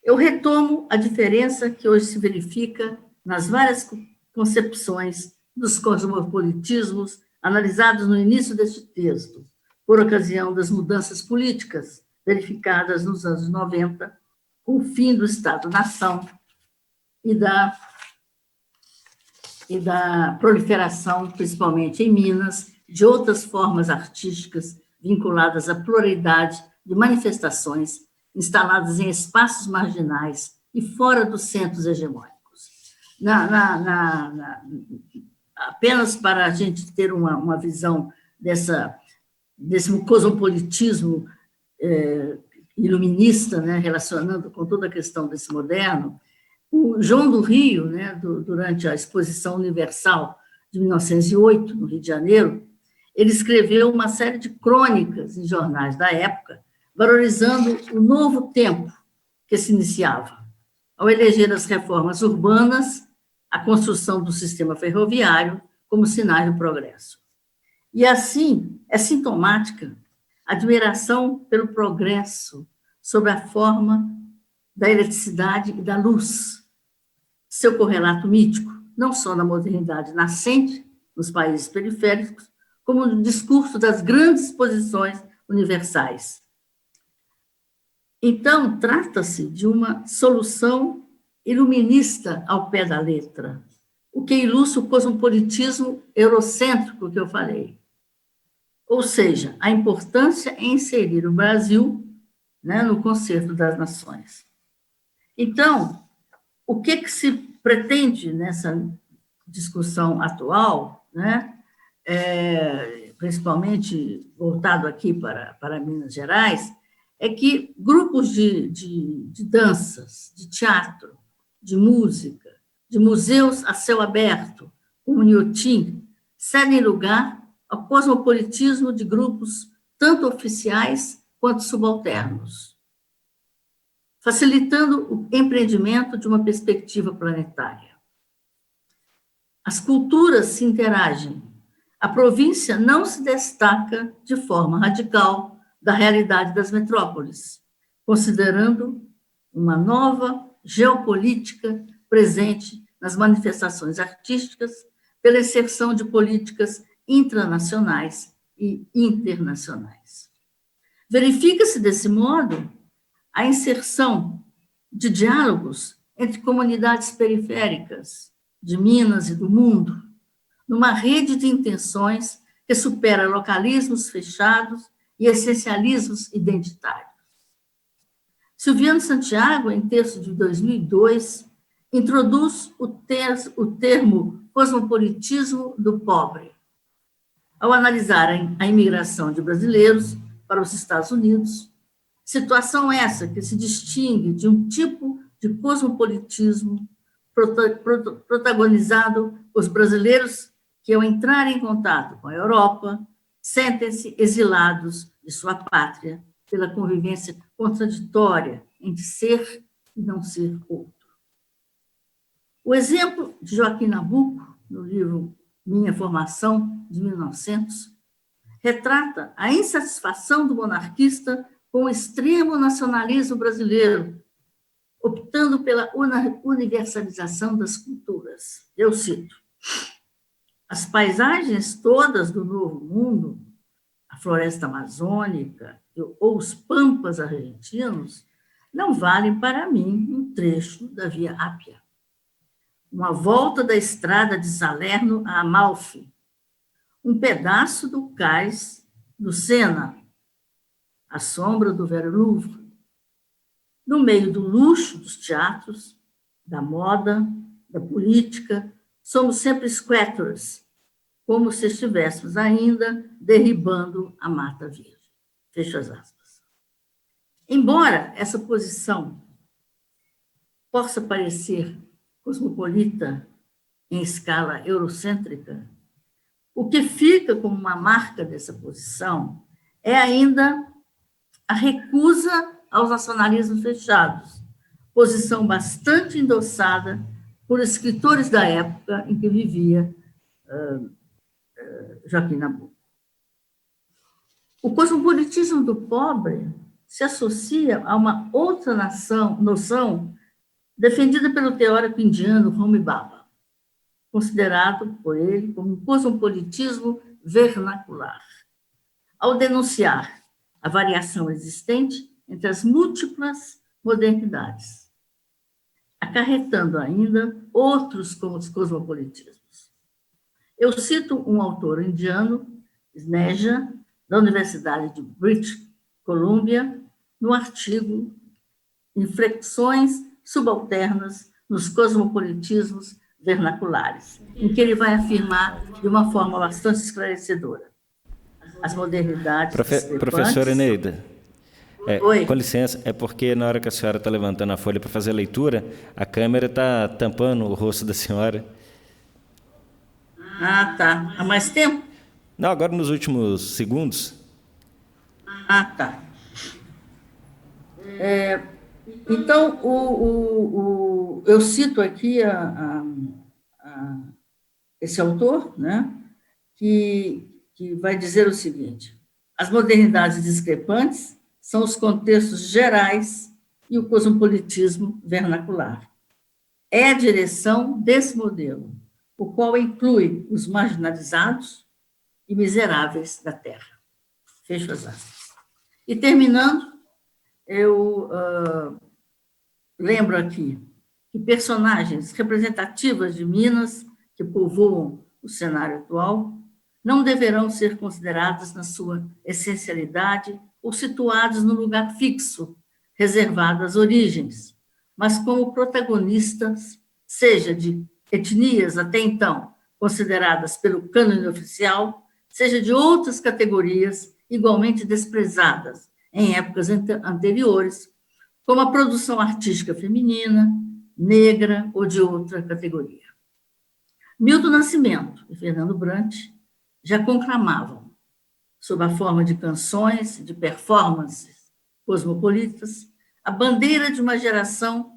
eu retomo a diferença que hoje se verifica nas várias concepções dos cosmopolitismos analisados no início deste texto, por ocasião das mudanças políticas verificadas nos anos 90, com o fim do Estado-nação e da e da proliferação, principalmente em Minas, de outras formas artísticas vinculadas à pluralidade de manifestações instaladas em espaços marginais e fora dos centros hegemônicos. Apenas para a gente ter uma visão desse cosmopolitismo iluminista, né, relacionando com toda a questão desse moderno, o João do Rio, né, durante a Exposição Universal de 1908, no Rio de Janeiro, ele escreveu uma série de crônicas em jornais da época, valorizando o novo tempo que se iniciava, ao eleger as reformas urbanas, a construção do sistema ferroviário como sinais do progresso. E, assim, é sintomática a admiração pelo progresso sob a forma da eletricidade e da luz, seu correlato mítico, não só na modernidade nascente, nos países periféricos, como no discurso das grandes exposições universais. Então, trata-se de uma solução iluminista ao pé da letra, o que ilustra o cosmopolitismo eurocêntrico que eu falei. Ou seja, a importância em inserir o Brasil, né, no concerto das nações. Então, o que se pretende nessa discussão atual, né, principalmente voltado aqui para Minas Gerais, é que grupos de danças, de teatro, de música, de museus a céu aberto, como o Inhotim, cedem lugar ao cosmopolitismo de grupos tanto oficiais quanto subalternos, facilitando o empreendimento de uma perspectiva planetária. As culturas se interagem. A província não se destaca de forma radical da realidade das metrópoles, considerando uma nova geopolítica presente nas manifestações artísticas pela inserção de políticas intranacionais e internacionais. Verifica-se, desse modo, a inserção de diálogos entre comunidades periféricas de Minas e do mundo, numa rede de intenções que supera localismos fechados e essencialismos identitários. Silviano Santiago, em texto de 2002, introduz o termo cosmopolitismo do pobre, ao analisar a imigração de brasileiros para os Estados Unidos, situação essa que se distingue de um tipo de cosmopolitismo protagonizado por os brasileiros que, ao entrar em contato com a Europa, sentem-se exilados de sua pátria pela convivência contraditória entre ser e não ser outro. O exemplo de Joaquim Nabuco, no livro Minha Formação, de 1900, retrata a insatisfação do monarquista com o extremo nacionalismo brasileiro, optando pela universalização das culturas. Eu cito: as paisagens todas do Novo Mundo, a floresta amazônica ou os pampas argentinos, não valem para mim um trecho da Via Ápia, uma volta da estrada de Salerno a Amalfi, um pedaço do cais do Sena, à sombra do Velho Louvre, no meio do luxo dos teatros, da moda, da política, somos sempre squatters, como se estivéssemos ainda derribando a Mata Verde. Fecho as aspas. Embora essa posição possa parecer cosmopolita em escala eurocêntrica, o que fica como uma marca dessa posição é ainda a recusa aos nacionalismos fechados, posição bastante endossada por escritores da época em que vivia Joaquim Nabuco. O cosmopolitismo do pobre se associa a uma outra noção defendida pelo teórico indiano Homi Bhabha, considerado por ele como um cosmopolitismo vernacular, ao denunciar a variação existente entre as múltiplas modernidades, acarretando ainda outros cosmopolitismos. Eu cito um autor indiano, Sneha, da Universidade de British Columbia, no artigo Inflexões Subalternas nos Cosmopolitismos Vernaculares, em que ele vai afirmar de uma forma bastante esclarecedora. As modernidades Professora Eneida, Oi. Com licença, é porque na hora que a senhora está levantando a folha para fazer a leitura, a câmera está tampando o rosto da senhora. Ah, tá. Há mais tempo? Não, agora nos últimos segundos. Ah, tá. Então, eu cito aqui esse autor, né, que vai dizer o seguinte: as modernidades discrepantes são os contextos gerais e o cosmopolitismo vernacular. É a direção desse modelo, o qual inclui os marginalizados e miseráveis da terra. Fecho as aspas. E terminando, eu lembro aqui que personagens representativas de Minas que povoam o cenário atual não deverão ser consideradas na sua essencialidade ou situados no lugar fixo, reservado às origens, mas como protagonistas, seja de etnias até então consideradas pelo cânone oficial, seja de outras categorias igualmente desprezadas em épocas anteriores, como a produção artística feminina, negra ou de outra categoria. Milton Nascimento e Fernando Brant já conclamavam, sob a forma de canções, de performances cosmopolitas, a bandeira de uma geração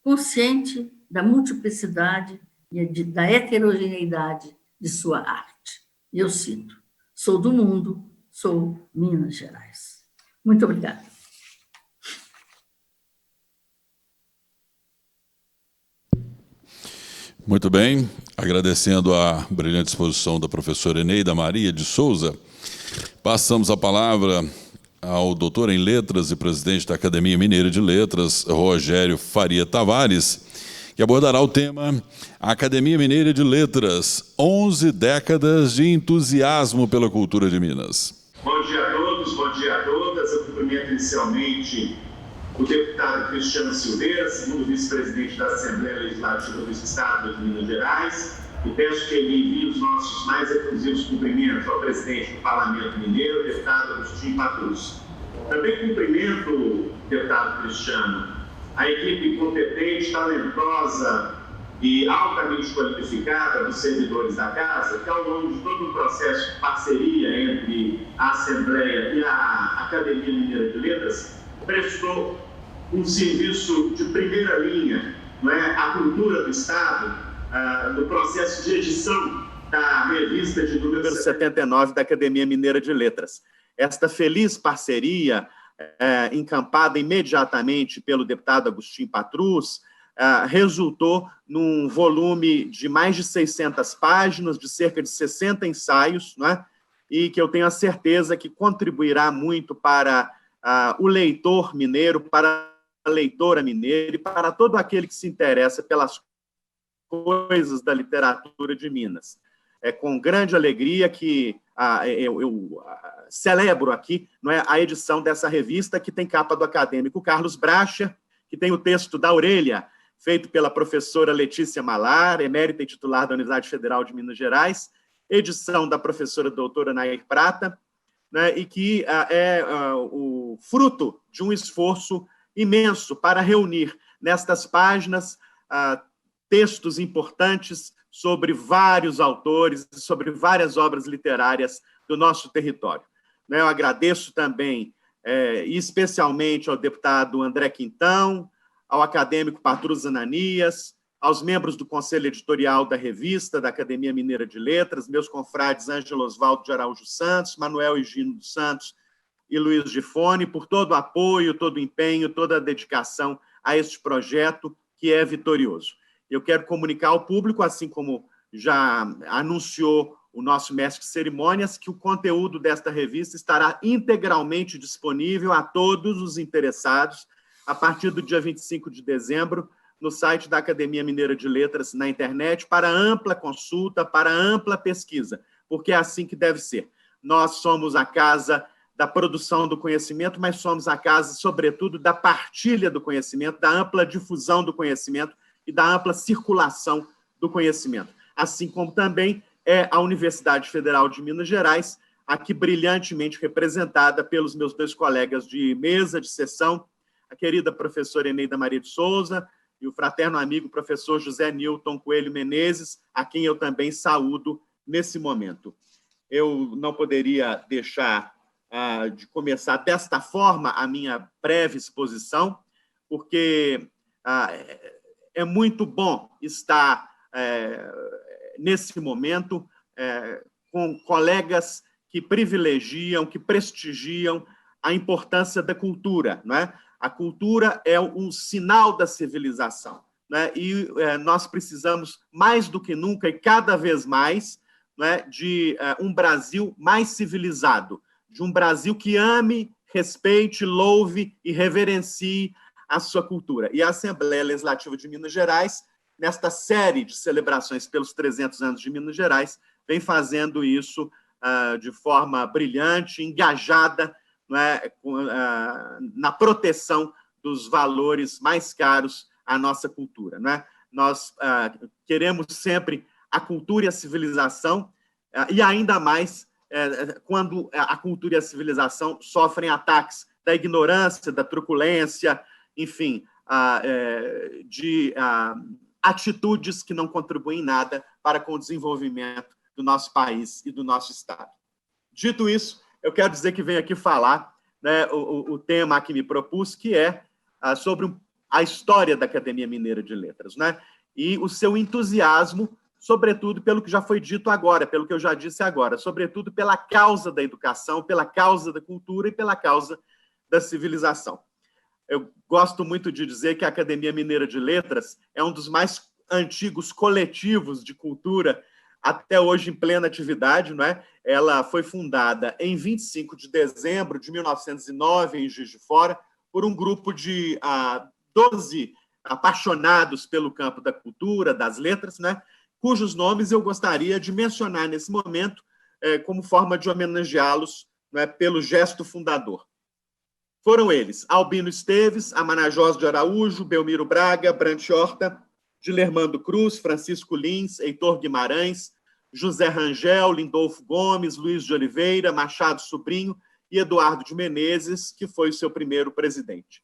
consciente da multiplicidade e da heterogeneidade de sua arte. E eu cito: sou do mundo, sou Minas Gerais. Muito obrigada. Muito bem, agradecendo a brilhante exposição da professora Eneida Maria de Souza, passamos a palavra ao doutor em Letras e presidente da Academia Mineira de Letras, Rogério Faria Tavares, que abordará o tema Academia Mineira de Letras, 11 décadas de entusiasmo pela cultura de Minas. Bom dia a todos, bom dia a todas. Eu cumprimento inicialmente o deputado Cristiano Silveira, segundo vice-presidente da Assembleia Legislativa do Estado de Minas Gerais, e peço que ele envie os nossos mais efusivos cumprimentos ao presidente do Parlamento Mineiro, deputado Agostinho Patrus. Também cumprimento, deputado Cristiano, a equipe competente, talentosa e altamente qualificada dos servidores da Casa, que ao longo de todo um processo de parceria entre a Assembleia e a Academia Mineira de Letras, prestou um serviço de primeira linha, não é, à cultura do Estado, no processo de edição da revista de número 79 da Academia Mineira de Letras. Esta feliz parceria, encampada imediatamente pelo deputado Agostinho Patrus, resultou num volume de mais de 600 páginas, de cerca de 60 ensaios, não é? E que eu tenho a certeza que contribuirá muito para o leitor mineiro, para a leitora mineira e para todo aquele que se interessa pelas coisas da literatura de Minas. É com grande alegria que eu celebro aqui, não é, a edição dessa revista, que tem capa do acadêmico Carlos Bracha, que tem o texto da orelha, feito pela professora Letícia Malar, emérita e titular da Universidade Federal de Minas Gerais, edição da professora doutora Nair Prata, né, e que é o fruto de um esforço imenso para reunir nestas páginas textos importantes sobre vários autores, sobre várias obras literárias do nosso território. Eu agradeço também, especialmente ao deputado André Quintão, ao acadêmico Patrus Ananias, aos membros do Conselho Editorial da revista, da Academia Mineira de Letras, meus confrades Ângelo Osvaldo de Araújo Santos, Manuel Higino dos Santos e Luiz Gifone, por todo o apoio, todo o empenho, toda a dedicação a este projeto que é vitorioso. Eu quero comunicar ao público, assim como já anunciou o nosso mestre de cerimônias, que o conteúdo desta revista estará integralmente disponível a todos os interessados a partir do dia 25 de dezembro, no site da Academia Mineira de Letras na internet para ampla consulta, para ampla pesquisa, porque é assim que deve ser. Nós somos a casa da produção do conhecimento, mas somos a casa, sobretudo, da partilha do conhecimento, da ampla difusão do conhecimento e da ampla circulação do conhecimento. Assim como também é a Universidade Federal de Minas Gerais, aqui brilhantemente representada pelos meus dois colegas de mesa, de sessão, a querida professora Eneida Maria de Souza e o fraterno amigo professor José Nilton Coelho Menezes, a quem eu também saúdo nesse momento. Eu não poderia deixar de começar desta forma a minha breve exposição, porque é muito bom estar nesse momento com colegas que privilegiam, que prestigiam a importância da cultura, não é? A cultura é um sinal da civilização, né? E nós precisamos, mais do que nunca, e cada vez mais, né, de um Brasil mais civilizado, de um Brasil que ame, respeite, louve e reverencie a sua cultura. E a Assembleia Legislativa de Minas Gerais, nesta série de celebrações pelos 300 anos de Minas Gerais, vem fazendo isso de forma brilhante, engajada, né, na proteção dos valores mais caros à nossa cultura, né? Nós queremos sempre a cultura e a civilização, e ainda mais quando a cultura e a civilização sofrem ataques da ignorância, da truculência, enfim, de atitudes que não contribuem em nada para com o desenvolvimento do nosso país e do nosso Estado. Dito isso, eu quero dizer que venho aqui falar, né, o tema a que me propus, que é sobre a história da Academia Mineira de Letras, né, e o seu entusiasmo, sobretudo pelo que já foi dito agora, pelo que eu já disse agora, sobretudo pela causa da educação, pela causa da cultura e pela causa da civilização. Eu gosto muito de dizer que a Academia Mineira de Letras é um dos mais antigos coletivos de cultura até hoje em plena atividade, não é? Ela foi fundada em 25 de dezembro de 1909, em Juiz de Fora, por um grupo de 12 apaixonados pelo campo da cultura, das letras, né? Cujos nomes eu gostaria de mencionar nesse momento como forma de homenageá-los, né, pelo gesto fundador. Foram eles: Albino Esteves, Amanajós de Araújo, Belmiro Braga, Brant Horta, Dilermando Cruz, Francisco Lins, Heitor Guimarães, José Rangel, Lindolfo Gomes, Luiz de Oliveira, Machado Sobrinho e Eduardo de Menezes, que foi o seu primeiro presidente.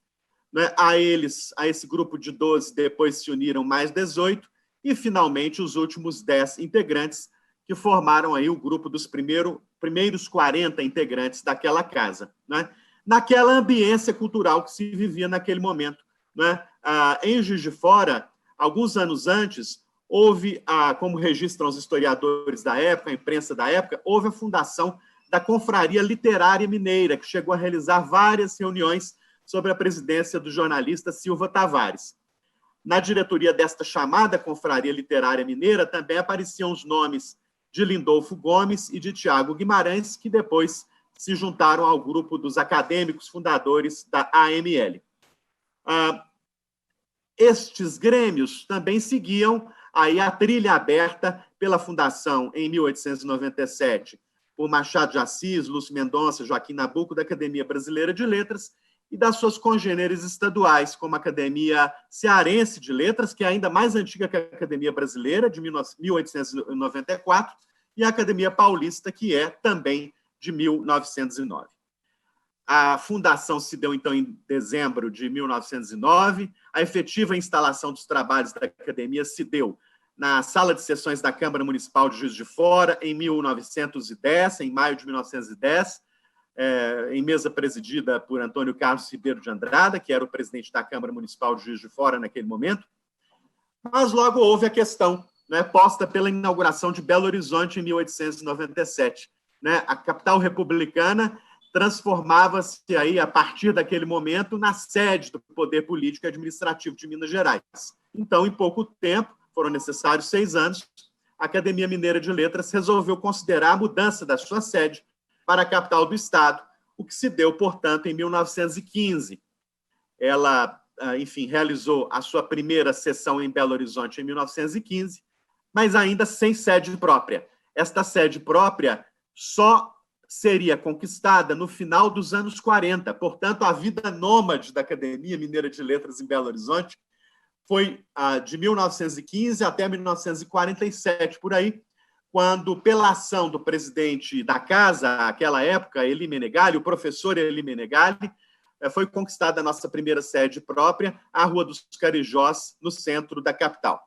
A esse grupo de 12, depois se uniram mais 18, e, finalmente, os últimos 10 integrantes, que formaram aí o grupo dos primeiros 40 integrantes daquela casa, né? Naquela ambiência cultural que se vivia naquele momento, né? Em Juiz de Fora, alguns anos antes, houve, como registram os historiadores da época, a imprensa da época, houve a fundação da Confraria Literária Mineira, que chegou a realizar várias reuniões sob a presidência do jornalista Silva Tavares. Na diretoria desta chamada Confraria Literária Mineira também apareciam os nomes de Lindolfo Gomes e de Tiago Guimarães, que depois se juntaram ao grupo dos acadêmicos fundadores da AML. Estes grêmios também seguiam aí a trilha aberta pela fundação, em 1897, por Machado de Assis, Lúcio Mendonça, Joaquim Nabuco, da Academia Brasileira de Letras, e das suas congêneres estaduais, como a Academia Cearense de Letras, que é ainda mais antiga que a Academia Brasileira, de 1894, e a Academia Paulista, que é também de 1909. A fundação se deu, então, em dezembro de 1909. A efetiva instalação dos trabalhos da academia se deu na Sala de Sessões da Câmara Municipal de Juiz de Fora, em 1910, em maio de 1910, em mesa presidida por Antônio Carlos Ribeiro de Andrada, que era o presidente da Câmara Municipal de Juiz de Fora naquele momento. Mas logo houve a questão, né, posta pela inauguração de Belo Horizonte em 1897. Né? A capital republicana transformava-se aí, a partir daquele momento, na sede do poder político e administrativo de Minas Gerais. Então, em pouco tempo, foram necessários 6 anos, a Academia Mineira de Letras resolveu considerar a mudança da sua sede para a capital do Estado, o que se deu, portanto, em 1915. Ela enfim, realizou a sua primeira sessão em Belo Horizonte em 1915, mas ainda sem sede própria. Esta sede própria só seria conquistada no final dos anos 40. Portanto, a vida nômade da Academia Mineira de Letras em Belo Horizonte foi de 1915 até 1947, por aí, quando, pela ação do presidente da casa, naquela época, Elie Menegali, o professor Elie Menegali, foi conquistada a nossa primeira sede própria, a Rua dos Carijós, no centro da capital.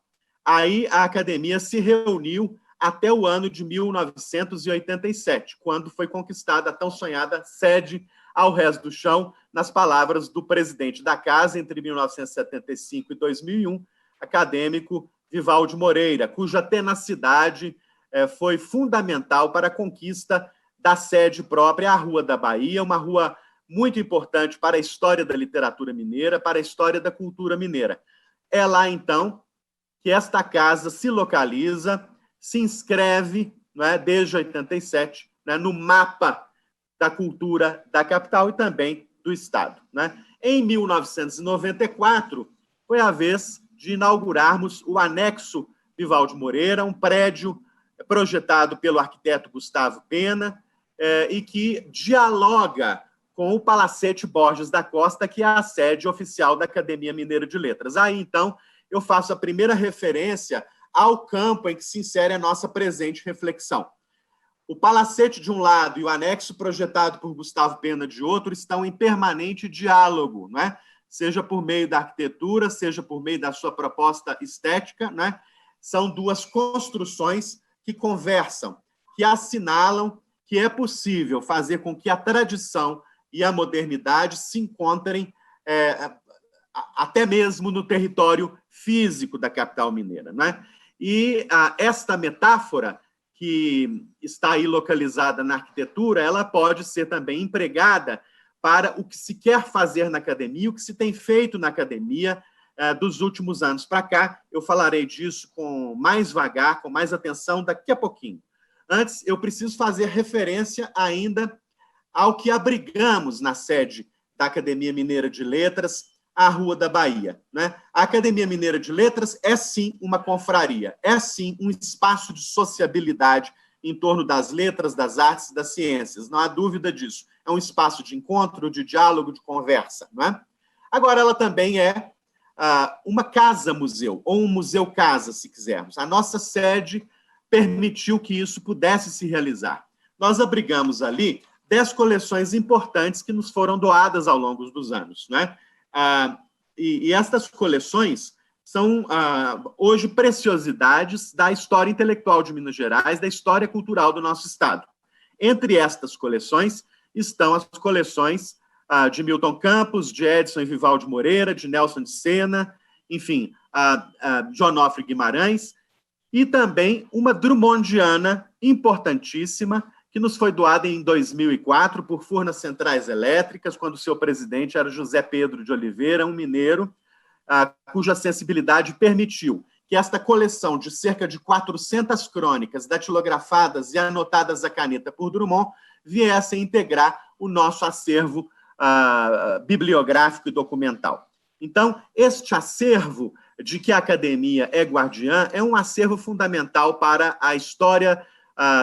Aí a academia se reuniu até o ano de 1987, quando foi conquistada a tão sonhada sede ao resto do chão, nas palavras do presidente da casa, entre 1975 e 2001, acadêmico Vivaldi Moreira, cuja tenacidade foi fundamental para a conquista da sede própria, a Rua da Bahia, uma rua muito importante para a história da literatura mineira, para a história da cultura mineira. É lá, então, que esta casa se localiza, se inscreve, desde 87, no mapa da cultura da capital e também do Estado. Em 1994, foi a vez de inaugurarmos o anexo Vivaldi Moreira, um prédio projetado pelo arquiteto Gustavo Pena e que dialoga com o Palacete Borges da Costa, que é a sede oficial da Academia Mineira de Letras. Aí, então, eu faço a primeira referência ao campo em que se insere a nossa presente reflexão. O palacete de um lado e o anexo projetado por Gustavo Pena de outro estão em permanente diálogo, seja por meio da arquitetura, seja por meio da sua proposta estética. São duas construções que conversam, que assinalam que é possível fazer com que a tradição e a modernidade se encontrem até mesmo no território físico da capital mineira. E esta metáfora, que está aí localizada na arquitetura, ela pode ser também empregada para o que se quer fazer na academia, o que se tem feito na academia dos últimos anos para cá. Eu falarei disso com mais vagar, com mais atenção daqui a pouquinho. Antes, eu preciso fazer referência ainda ao que abrigamos na sede da Academia Mineira de Letras, a Rua da Bahia. A Academia Mineira de Letras é, sim, uma confraria, é, sim, um espaço de sociabilidade em torno das letras, das artes e das ciências, não há dúvida disso. É um espaço de encontro, de diálogo, de conversa. Agora, ela também é uma casa-museu, ou um museu-casa, se quisermos. A nossa sede permitiu que isso pudesse se realizar. Nós abrigamos ali 10 coleções importantes que nos foram doadas ao longo dos anos. E estas coleções são, hoje, preciosidades da história intelectual de Minas Gerais, da história cultural do nosso Estado. Entre estas coleções estão as coleções de Milton Campos, de Edson e Vivaldi Moreira, de Nelson de Sena, enfim, de Onofre Guimarães, e também uma drummondiana importantíssima, que nos foi doada em 2004 por Furnas Centrais Elétricas, quando seu presidente era José Pedro de Oliveira, um mineiro, cuja sensibilidade permitiu que esta coleção de cerca de 400 crônicas datilografadas e anotadas à caneta por Drummond viesse a integrar o nosso acervo bibliográfico e documental. Então, este acervo de que a academia é guardiã é um acervo fundamental para a história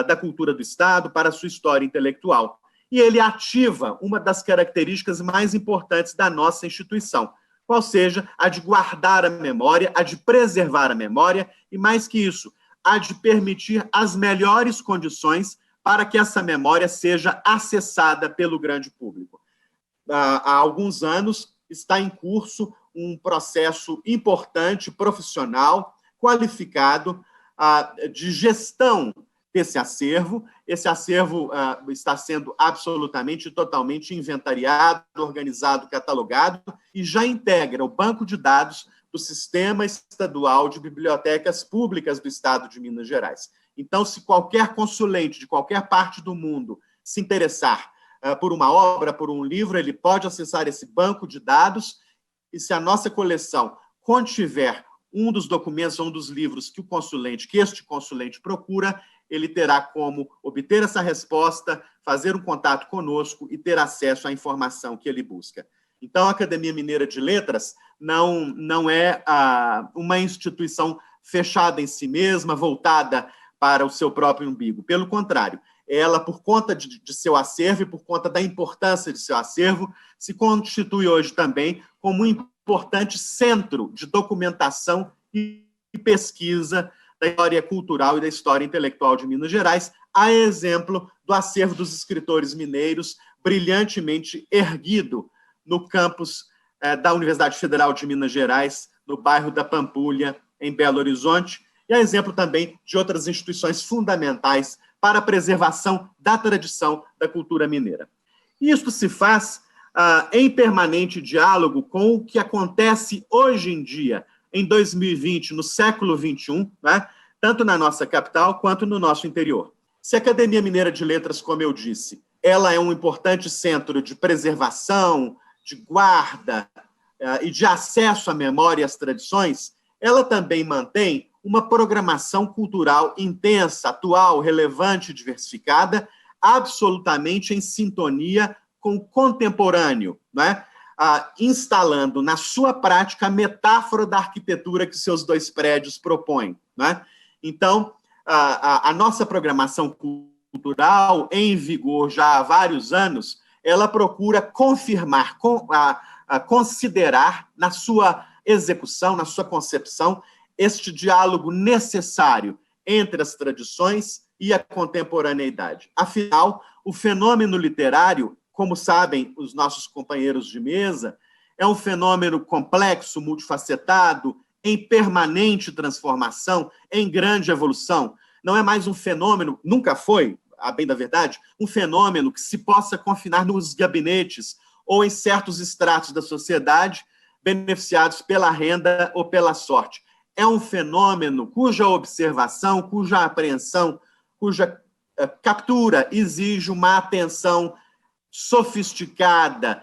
da cultura do Estado, para a sua história intelectual. E ele ativa uma das características mais importantes da nossa instituição, qual seja a de guardar a memória, a de preservar a memória e, mais que isso, a de permitir as melhores condições para que essa memória seja acessada pelo grande público. Há alguns anos está em curso um processo importante, profissional, qualificado, de gestão desse acervo. Esse acervo está sendo absolutamente, totalmente inventariado, organizado, catalogado e já integra o banco de dados do Sistema Estadual de Bibliotecas Públicas do Estado de Minas Gerais. Então, se qualquer consulente de qualquer parte do mundo se interessar por uma obra, por um livro, ele pode acessar esse banco de dados e, se a nossa coleção contiver um dos documentos, um dos livros que este consulente procura, ele terá como obter essa resposta, fazer um contato conosco e ter acesso à informação que ele busca. Então, a Academia Mineira de Letras não é uma instituição fechada em si mesma, voltada para o seu próprio umbigo. Pelo contrário, ela, por conta de seu acervo e por conta da importância de seu acervo, se constitui hoje também como um importante centro de documentação e pesquisa da história cultural e da história intelectual de Minas Gerais, a exemplo do acervo dos escritores mineiros, brilhantemente erguido no campus da Universidade Federal de Minas Gerais, no bairro da Pampulha, em Belo Horizonte, e a exemplo também de outras instituições fundamentais para a preservação da tradição da cultura mineira. Isso se faz em permanente diálogo com o que acontece hoje em dia, em 2020, no século XXI, né, tanto na nossa capital quanto no nosso interior. Se a Academia Mineira de Letras, como eu disse, ela é um importante centro de preservação, de guarda e de acesso à memória e às tradições, ela também mantém uma programação cultural intensa, atual, relevante e diversificada, absolutamente em sintonia com o contemporâneo, né? Instalando na sua prática a metáfora da arquitetura que seus dois prédios propõem, né? Então, a nossa programação cultural, em vigor já há vários anos, ela procura confirmar, considerar na sua execução, na sua concepção, este diálogo necessário entre as tradições e a contemporaneidade. Afinal, o fenômeno literário, como sabem os nossos companheiros de mesa, é um fenômeno complexo, multifacetado, em permanente transformação, em grande evolução. Não é mais um fenômeno, nunca foi, a bem da verdade, um fenômeno que se possa confinar nos gabinetes ou em certos estratos da sociedade beneficiados pela renda ou pela sorte. É um fenômeno cuja observação, cuja apreensão, cuja captura exige uma atenção sofisticada,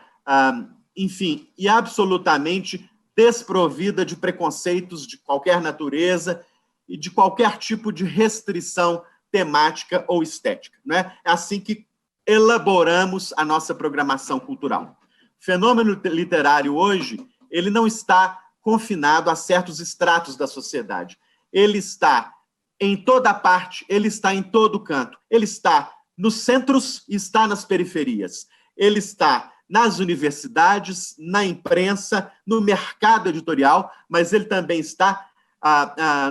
enfim, e absolutamente desprovida de preconceitos de qualquer natureza e de qualquer tipo de restrição temática ou estética, né? É assim que elaboramos a nossa programação cultural. O fenômeno literário hoje, ele não está confinado a certos estratos da sociedade. Ele está em toda parte, ele está em todo canto. Ele está nos centros e está nas periferias. Ele está nas universidades, na imprensa, no mercado editorial, mas ele também está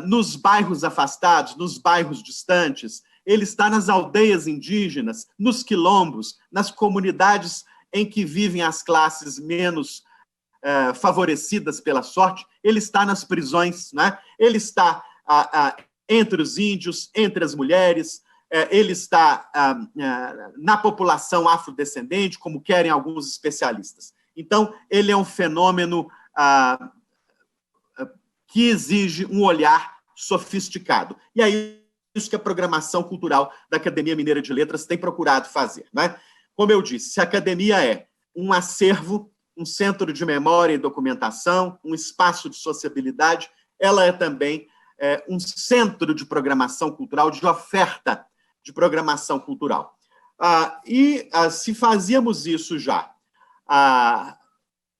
nos bairros afastados, nos bairros distantes. Ele está nas aldeias indígenas, nos quilombos, nas comunidades em que vivem as classes menos favorecidas pela sorte. Ele está nas prisões, né? Ele está entre os índios, entre as mulheres, ele está na população afrodescendente, como querem alguns especialistas. Então, ele é um fenômeno que exige um olhar sofisticado. E aí, isso que a programação cultural da Academia Mineira de Letras tem procurado fazer, né? Como eu disse, a academia é um acervo, um centro de memória e documentação, um espaço de sociabilidade, ela é também um centro de programação cultural, de oferta de programação cultural. Se fazíamos isso já,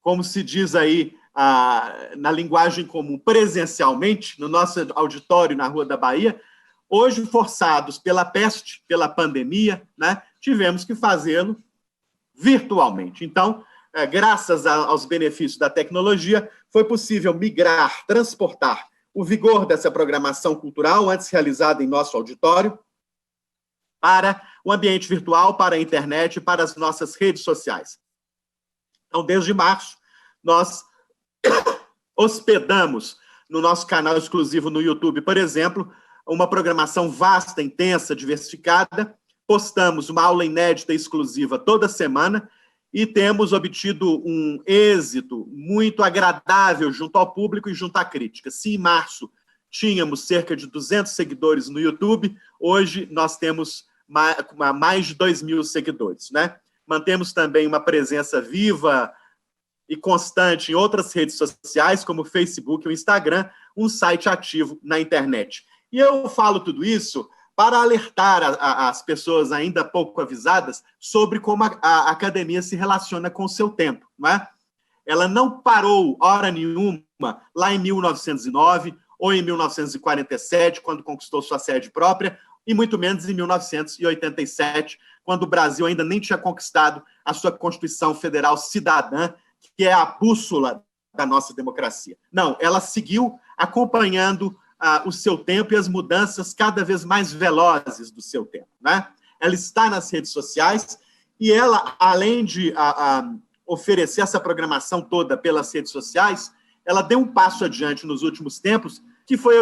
como se diz aí na linguagem comum, presencialmente, no nosso auditório na Rua da Bahia, hoje, forçados pela peste, pela pandemia, né, tivemos que fazê-lo virtualmente. Então, graças aos benefícios da tecnologia, foi possível migrar, transportar o vigor dessa programação cultural, antes realizada em nosso auditório, para o ambiente virtual, para a internet, para as nossas redes sociais. Então, desde março, nós hospedamos no nosso canal exclusivo no YouTube, por exemplo, uma programação vasta, intensa, diversificada. Postamos uma aula inédita exclusiva toda semana e temos obtido um êxito muito agradável junto ao público e junto à crítica. Se em março tínhamos cerca de 200 seguidores no YouTube, hoje nós temos mais de 2.000 seguidores, né? Mantemos também uma presença viva e constante em outras redes sociais, como o Facebook e o Instagram, um site ativo na internet. E eu falo tudo isso para alertar as pessoas ainda pouco avisadas sobre como a academia se relaciona com o seu tempo, não é? Ela não parou, hora nenhuma, lá em 1909 ou em 1947, quando conquistou sua sede própria, e muito menos em 1987, quando o Brasil ainda nem tinha conquistado a sua Constituição Federal Cidadã, que é a bússola da nossa democracia. Não, ela seguiu acompanhando o seu tempo e as mudanças cada vez mais velozes do seu tempo, né? Ela está nas redes sociais e ela, além de oferecer essa programação toda pelas redes sociais, ela deu um passo adiante nos últimos tempos, que foi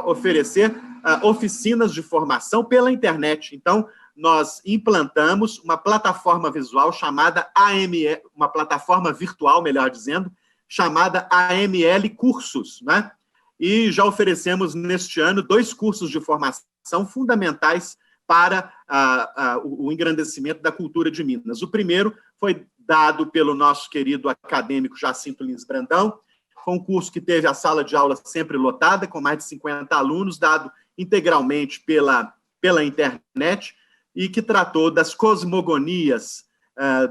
oferecer oficinas de formação pela internet. Então, nós implantamos uma plataforma visual chamada AML, uma plataforma virtual, melhor dizendo, chamada AML Cursos, né? E já oferecemos, neste ano, 2 cursos de formação fundamentais para o engrandecimento da cultura de Minas. O primeiro foi dado pelo nosso querido acadêmico Jacinto Lins Brandão. Foi um curso que teve a sala de aula sempre lotada, com mais de 50 alunos, dado integralmente pela internet, e que tratou das cosmogonias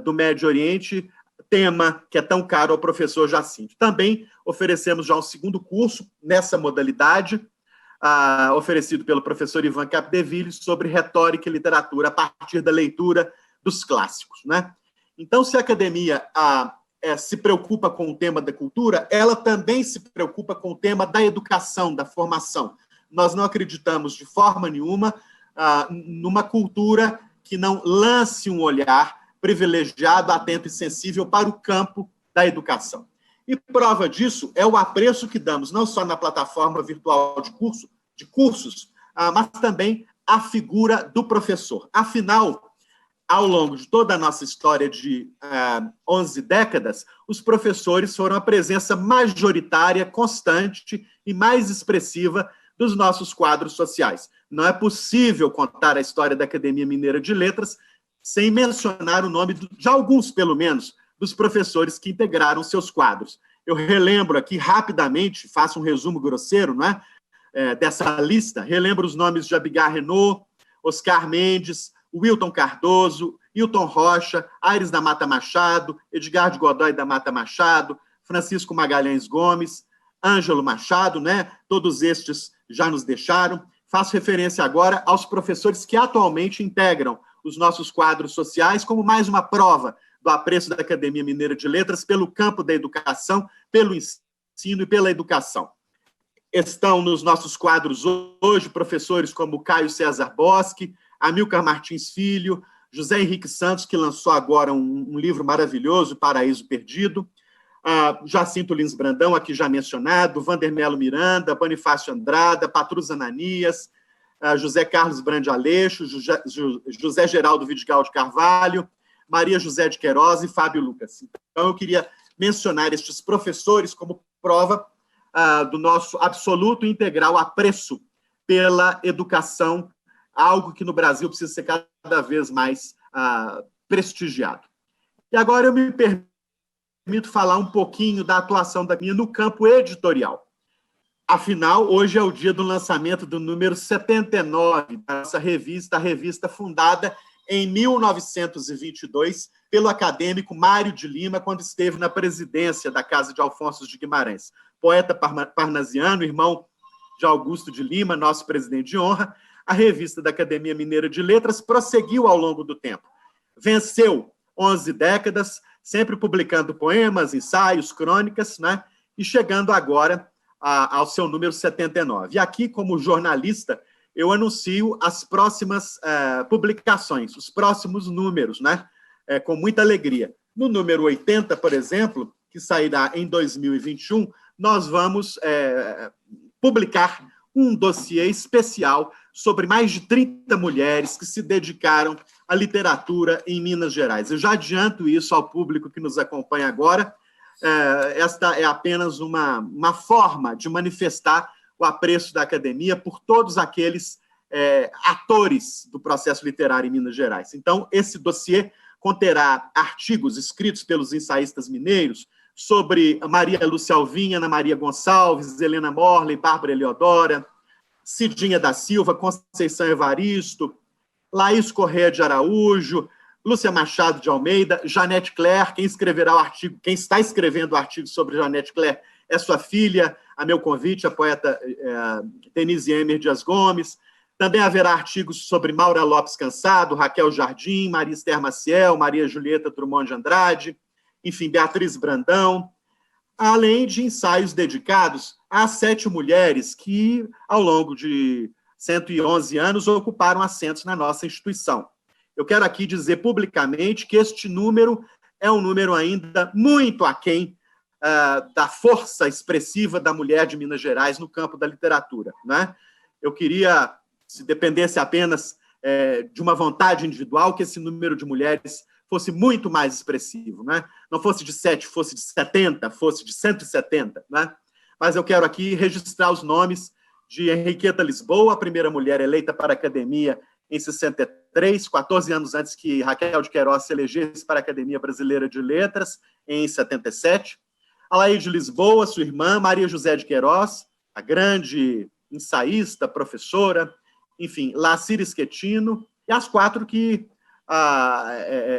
do Médio Oriente, tema que é tão caro ao professor Jacinto. Também oferecemos já um segundo curso nessa modalidade, oferecido pelo professor Ivan Capdeville, sobre retórica e literatura a partir da leitura dos clássicos, né? Então, se a academia se preocupa com o tema da cultura, ela também se preocupa com o tema da educação, da formação. Nós não acreditamos de forma nenhuma numa cultura que não lance um olhar privilegiado, atento e sensível para o campo da educação. E prova disso é o apreço que damos, não só na plataforma virtual de cursos, mas também a figura do professor. Afinal, ao longo de toda a nossa história de 11 décadas, os professores foram a presença majoritária, constante e mais expressiva dos nossos quadros sociais. Não é possível contar a história da Academia Mineira de Letras sem mencionar o nome de alguns, pelo menos, dos professores que integraram seus quadros. Eu relembro aqui rapidamente, faço um resumo grosseiro, não é? Dessa lista, relembro os nomes de Abigar Renault, Oscar Mendes, Wilton Cardoso, Hilton Rocha, Aires da Mata Machado, Edgar de Godoy da Mata Machado, Francisco Magalhães Gomes, Ângelo Machado, né? Todos estes já nos deixaram. Faço referência agora aos professores que atualmente integram os nossos quadros sociais, como mais uma prova do apreço da Academia Mineira de Letras pelo campo da educação, pelo ensino e pela educação. Estão nos nossos quadros hoje professores como Caio César Bosque, Amilcar Martins Filho, José Henrique Santos, que lançou agora um livro maravilhoso, Paraíso Perdido, Jacinto Lins Brandão, aqui já mencionado, Vandermelo Miranda, Bonifácio Andrada, Patrus Ananias, José Carlos Brande Aleixo, José Geraldo Vidigal de Carvalho, Maria José de Queiroz e Fábio Lucas. Então, eu queria mencionar estes professores como prova do nosso absoluto e integral apreço pela educação, algo que no Brasil precisa ser cada vez mais prestigiado. E agora eu me permito falar um pouquinho da atuação da minha no campo editorial. Afinal, hoje é o dia do lançamento do número 79 da nossa revista, a revista fundada em 1922 pelo acadêmico Mário de Lima, quando esteve na presidência da Casa de Alfonso de Guimarães. Poeta parnasiano, irmão de Augusto de Lima, nosso presidente de honra, a revista da Academia Mineira de Letras prosseguiu ao longo do tempo. Venceu 11 décadas, sempre publicando poemas, ensaios, crônicas, né? E chegando agora ao seu número 79. E aqui, como jornalista, eu anuncio as próximas publicações, os próximos números, né? Com muita alegria. No número 80, por exemplo, que sairá em 2021, nós vamos publicar um dossiê especial sobre mais de 30 mulheres que se dedicaram à literatura em Minas Gerais. Eu já adianto isso ao público que nos acompanha agora. Esta é apenas uma forma de manifestar o apreço da academia por todos aqueles atores do processo literário em Minas Gerais. Então, esse dossiê conterá artigos escritos pelos ensaístas mineiros sobre Maria Lúcia Alvim, Ana Maria Gonçalves, Helena Morley, Bárbara Eleodora, Cidinha da Silva, Conceição Evaristo, Laís Corrêa de Araújo, Lúcia Machado de Almeida, Janete Claire, quem está escrevendo o artigo sobre Janete Claire é sua filha, a meu convite, a poeta Denise Emer Dias Gomes. Também haverá artigos sobre Maura Lopes Cansado, Raquel Jardim, Maria Esther Maciel, Maria Julieta Drummond de Andrade, enfim, Beatriz Brandão, além de ensaios dedicados às 7 mulheres que, ao longo de 111 anos, ocuparam assentos na nossa instituição. Eu quero aqui dizer publicamente que este número é um número ainda muito aquém da força expressiva da mulher de Minas Gerais no campo da literatura, né? Eu queria, se dependesse apenas de uma vontade individual, que esse número de mulheres fosse muito mais expressivo, né? Não fosse de 7, fosse de 70, fosse de 170, né? Mas eu quero aqui registrar os nomes de Henriqueta Lisboa, a primeira mulher eleita para a academia em 63, 14 anos antes que Raquel de Queiroz se elegesse para a Academia Brasileira de Letras, em 77. Alaide Lisboa, sua irmã, Maria José de Queiroz, a grande ensaísta, professora, enfim, Lacir Schettino, e as 4 que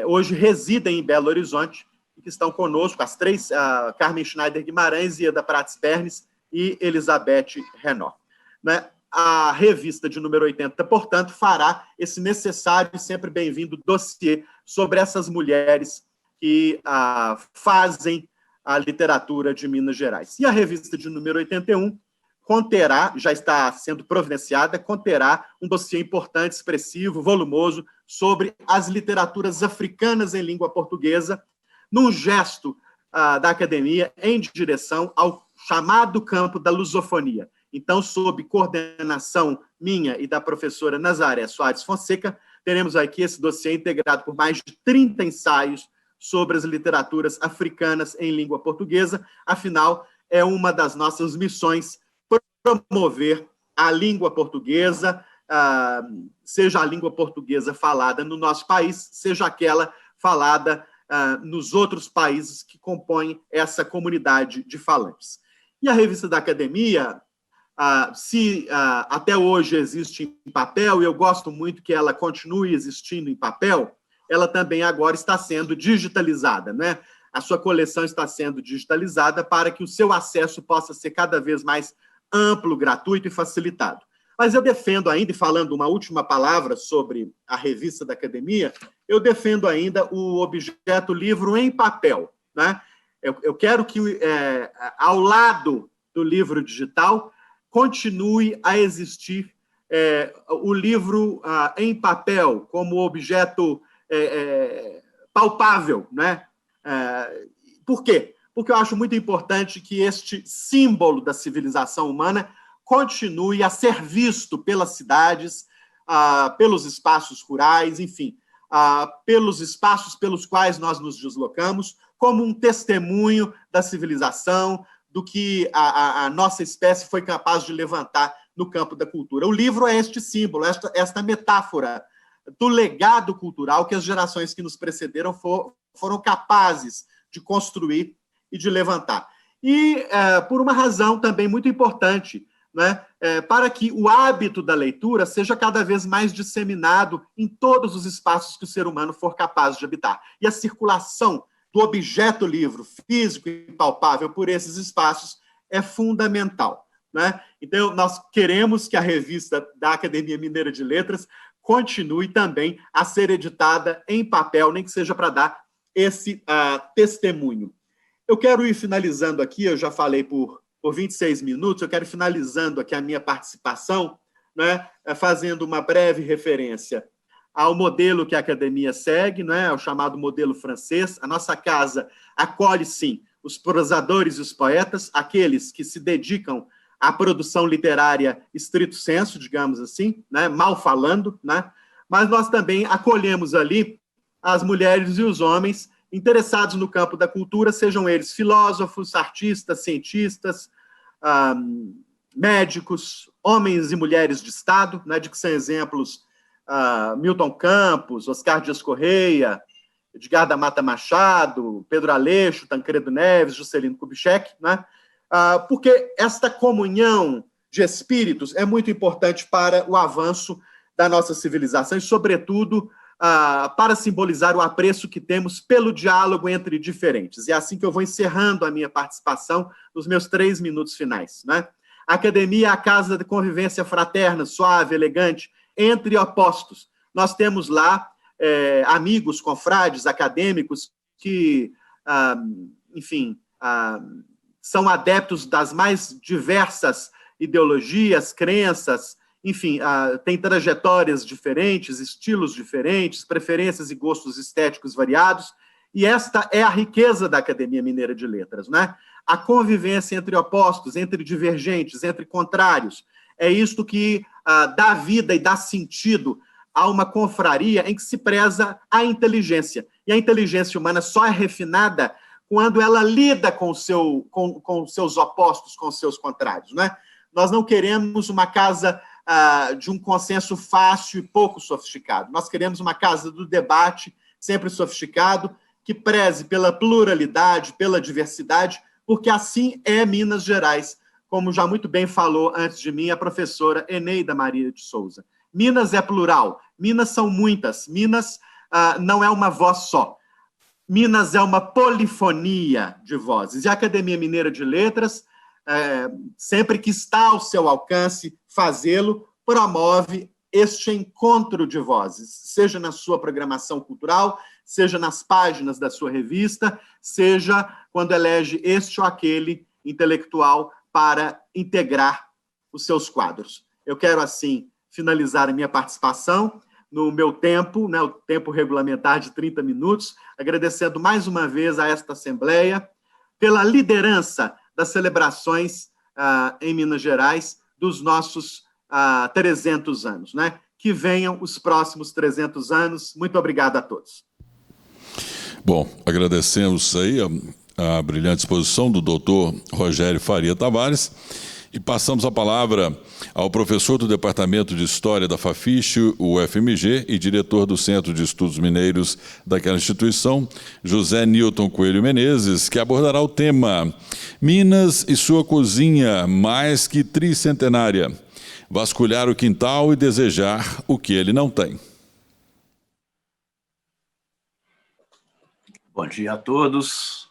hoje residem em Belo Horizonte e que estão conosco, as 3, Carmen Schneider Guimarães, Ieda Prates Pernes e Elizabeth Renault. Né? A revista de número 80, portanto, fará esse necessário e sempre bem-vindo dossiê sobre essas mulheres que fazem a literatura de Minas Gerais. E a revista de número 81 conterá, já está sendo providenciada, conterá um dossiê importante, expressivo, volumoso, sobre as literaturas africanas em língua portuguesa, num gesto da academia em direção ao chamado campo da lusofonia. Então, sob coordenação minha e da professora Nazaré Soares Fonseca, teremos aqui esse dossiê integrado por mais de 30 ensaios sobre as literaturas africanas em língua portuguesa. Afinal, é uma das nossas missões promover a língua portuguesa, seja a língua portuguesa falada no nosso país, seja aquela falada nos outros países que compõem essa comunidade de falantes. E a revista da academia, se até hoje existe em papel, e eu gosto muito que ela continue existindo em papel, ela também agora está sendo digitalizada, né? A sua coleção está sendo digitalizada para que o seu acesso possa ser cada vez mais amplo, gratuito e facilitado. Mas eu defendo ainda, e falando uma última palavra sobre a revista da academia, eu defendo ainda o objeto livro em papel, né? Eu quero que, ao lado do livro digital, continue a existir o livro em papel como objeto palpável, né? Por quê? Porque eu acho muito importante que este símbolo da civilização humana continue a ser visto pelas cidades, pelos espaços rurais, enfim, pelos espaços pelos quais nós nos deslocamos, como um testemunho da civilização, do que a nossa espécie foi capaz de levantar no campo da cultura. O livro é este símbolo, esta metáfora do legado cultural que as gerações que nos precederam foram capazes de construir e de levantar. E por uma razão também muito importante, né, para que o hábito da leitura seja cada vez mais disseminado em todos os espaços que o ser humano for capaz de habitar. E a circulação do objeto livro, físico e palpável, por esses espaços é fundamental, né? Então, nós queremos que a revista da Academia Mineira de Letras continue também a ser editada em papel, nem que seja para dar esse testemunho. Eu quero ir finalizando aqui, eu já falei por 26 minutos, eu quero ir finalizando aqui a minha participação, né, fazendo uma breve referência ao modelo que a academia segue, né, o chamado modelo francês. A nossa casa acolhe, sim, os prosadores e os poetas, aqueles que se dedicam à produção literária estrito sensu, digamos assim, né, mal falando, né, mas nós também acolhemos ali as mulheres e os homens interessados no campo da cultura, sejam eles filósofos, artistas, cientistas, médicos, homens e mulheres de Estado, né, de que são exemplos Milton Campos, Oscar Dias Correia, Edgar da Mata Machado, Pedro Aleixo, Tancredo Neves, Juscelino Kubitschek, né? Porque esta comunhão de espíritos é muito importante para o avanço da nossa civilização e, sobretudo, para simbolizar o apreço que temos pelo diálogo entre diferentes. E é assim que eu vou encerrando a minha participação nos meus 3 minutos finais, né? A academia é a casa de convivência fraterna, suave, elegante, entre opostos. Nós temos lá amigos, confrades, acadêmicos que, enfim, são adeptos das mais diversas ideologias, crenças, enfim, têm trajetórias diferentes, estilos diferentes, preferências e gostos estéticos variados, e esta é a riqueza da Academia Mineira de Letras, né? A convivência entre opostos, entre divergentes, entre contrários, é isto que dá vida e dá sentido a uma confraria em que se preza a inteligência. E a inteligência humana só é refinada quando ela lida com os seus opostos, com os seus contrários, né? Nós não queremos uma casa de um consenso fácil e pouco sofisticado. Nós queremos uma casa do debate, sempre sofisticado, que preze pela pluralidade, pela diversidade, porque assim é Minas Gerais, como já muito bem falou antes de mim a professora Eneida Maria de Souza. Minas é plural, Minas são muitas, Minas não é uma voz só. Minas é uma polifonia de vozes. E a Academia Mineira de Letras, sempre que está ao seu alcance fazê-lo, promove este encontro de vozes, seja na sua programação cultural, seja nas páginas da sua revista, seja quando elege este ou aquele intelectual para integrar os seus quadros. Eu quero, assim, finalizar a minha participação no meu tempo, né, o tempo regulamentar de 30 minutos, agradecendo mais uma vez a esta Assembleia pela liderança das celebrações em Minas Gerais dos nossos 300 anos, né? Que venham os próximos 300 anos. Muito obrigado a todos. Bom, agradecemos aí a brilhante exposição do doutor Rogério Faria Tavares e passamos a palavra ao professor do Departamento de História da Fafiche, UFMG, e diretor do Centro de Estudos Mineiros daquela instituição, José Nilton Coelho Menezes, que abordará o tema Minas e sua cozinha mais que tricentenária, vasculhar o quintal e desejar o que ele não tem. Bom dia a todos.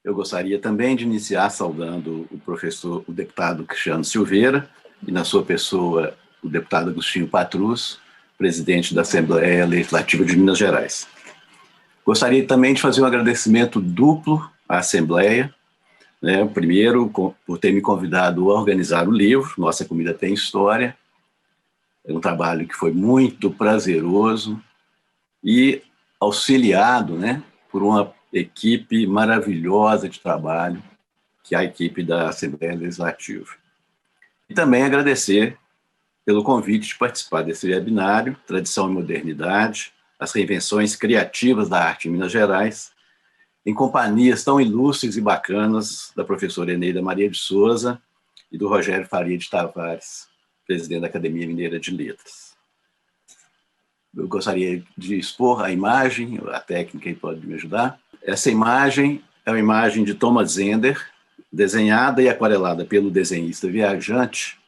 Eu gostaria também de iniciar saudando o deputado Cristiano Silveira e, na sua pessoa, o deputado Agostinho Patrus, presidente da Assembleia Legislativa de Minas Gerais. Gostaria também de fazer um agradecimento duplo à Assembleia, né? Primeiro, por ter me convidado a organizar o livro, Nossa Comida Tem História. É um trabalho que foi muito prazeroso e auxiliado, né, por uma equipe maravilhosa de trabalho, que é a equipe da Assembleia Legislativa. E também agradecer pelo convite de participar desse webinário, Tradição e Modernidade, as reinvenções criativas da arte em Minas Gerais, em companhias tão ilustres e bacanas da professora Eneida Maria de Souza e do Rogério Faria de Tavares, presidente da Academia Mineira de Letras. Eu gostaria de expor a imagem, a técnica que pode me ajudar. Essa imagem é uma imagem de Thomas Zender, desenhada e aquarelada pelo desenhista viajante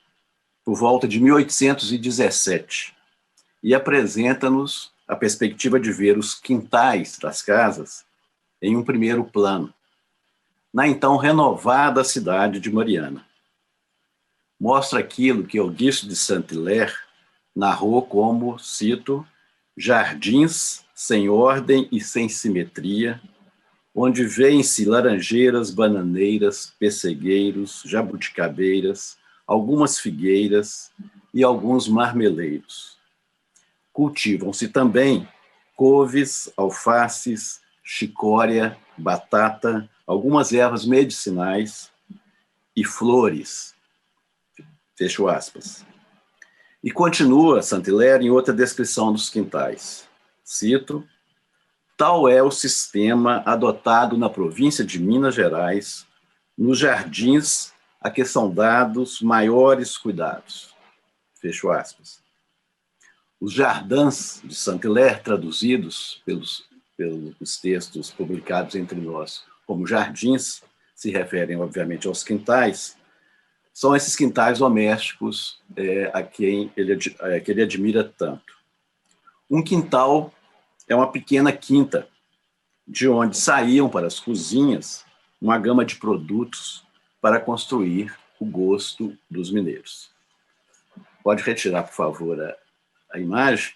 por volta de 1817, e apresenta-nos a perspectiva de ver os quintais das casas em um primeiro plano, na então renovada cidade de Mariana. Mostra aquilo que Auguste de Saint-Hilaire narrou como, cito, jardins sem ordem e sem simetria, onde vêem-se laranjeiras, bananeiras, pessegueiros, jabuticabeiras, algumas figueiras e alguns marmeleiros. Cultivam-se também couves, alfaces, chicória, batata, algumas ervas medicinais e flores. Fecho aspas. E continua Saint-Hilaire em outra descrição dos quintais. Cito, tal é o sistema adotado na província de Minas Gerais, nos jardins a que são dados maiores cuidados. Fecho aspas. Os jardins de Saint-Hilaire, traduzidos pelos textos publicados entre nós como jardins, se referem, obviamente, aos quintais, são esses quintais domésticos a que ele admira tanto. Um quintal é uma pequena quinta, de onde saíam para as cozinhas uma gama de produtos para construir o gosto dos mineiros. Pode retirar, por favor, a imagem.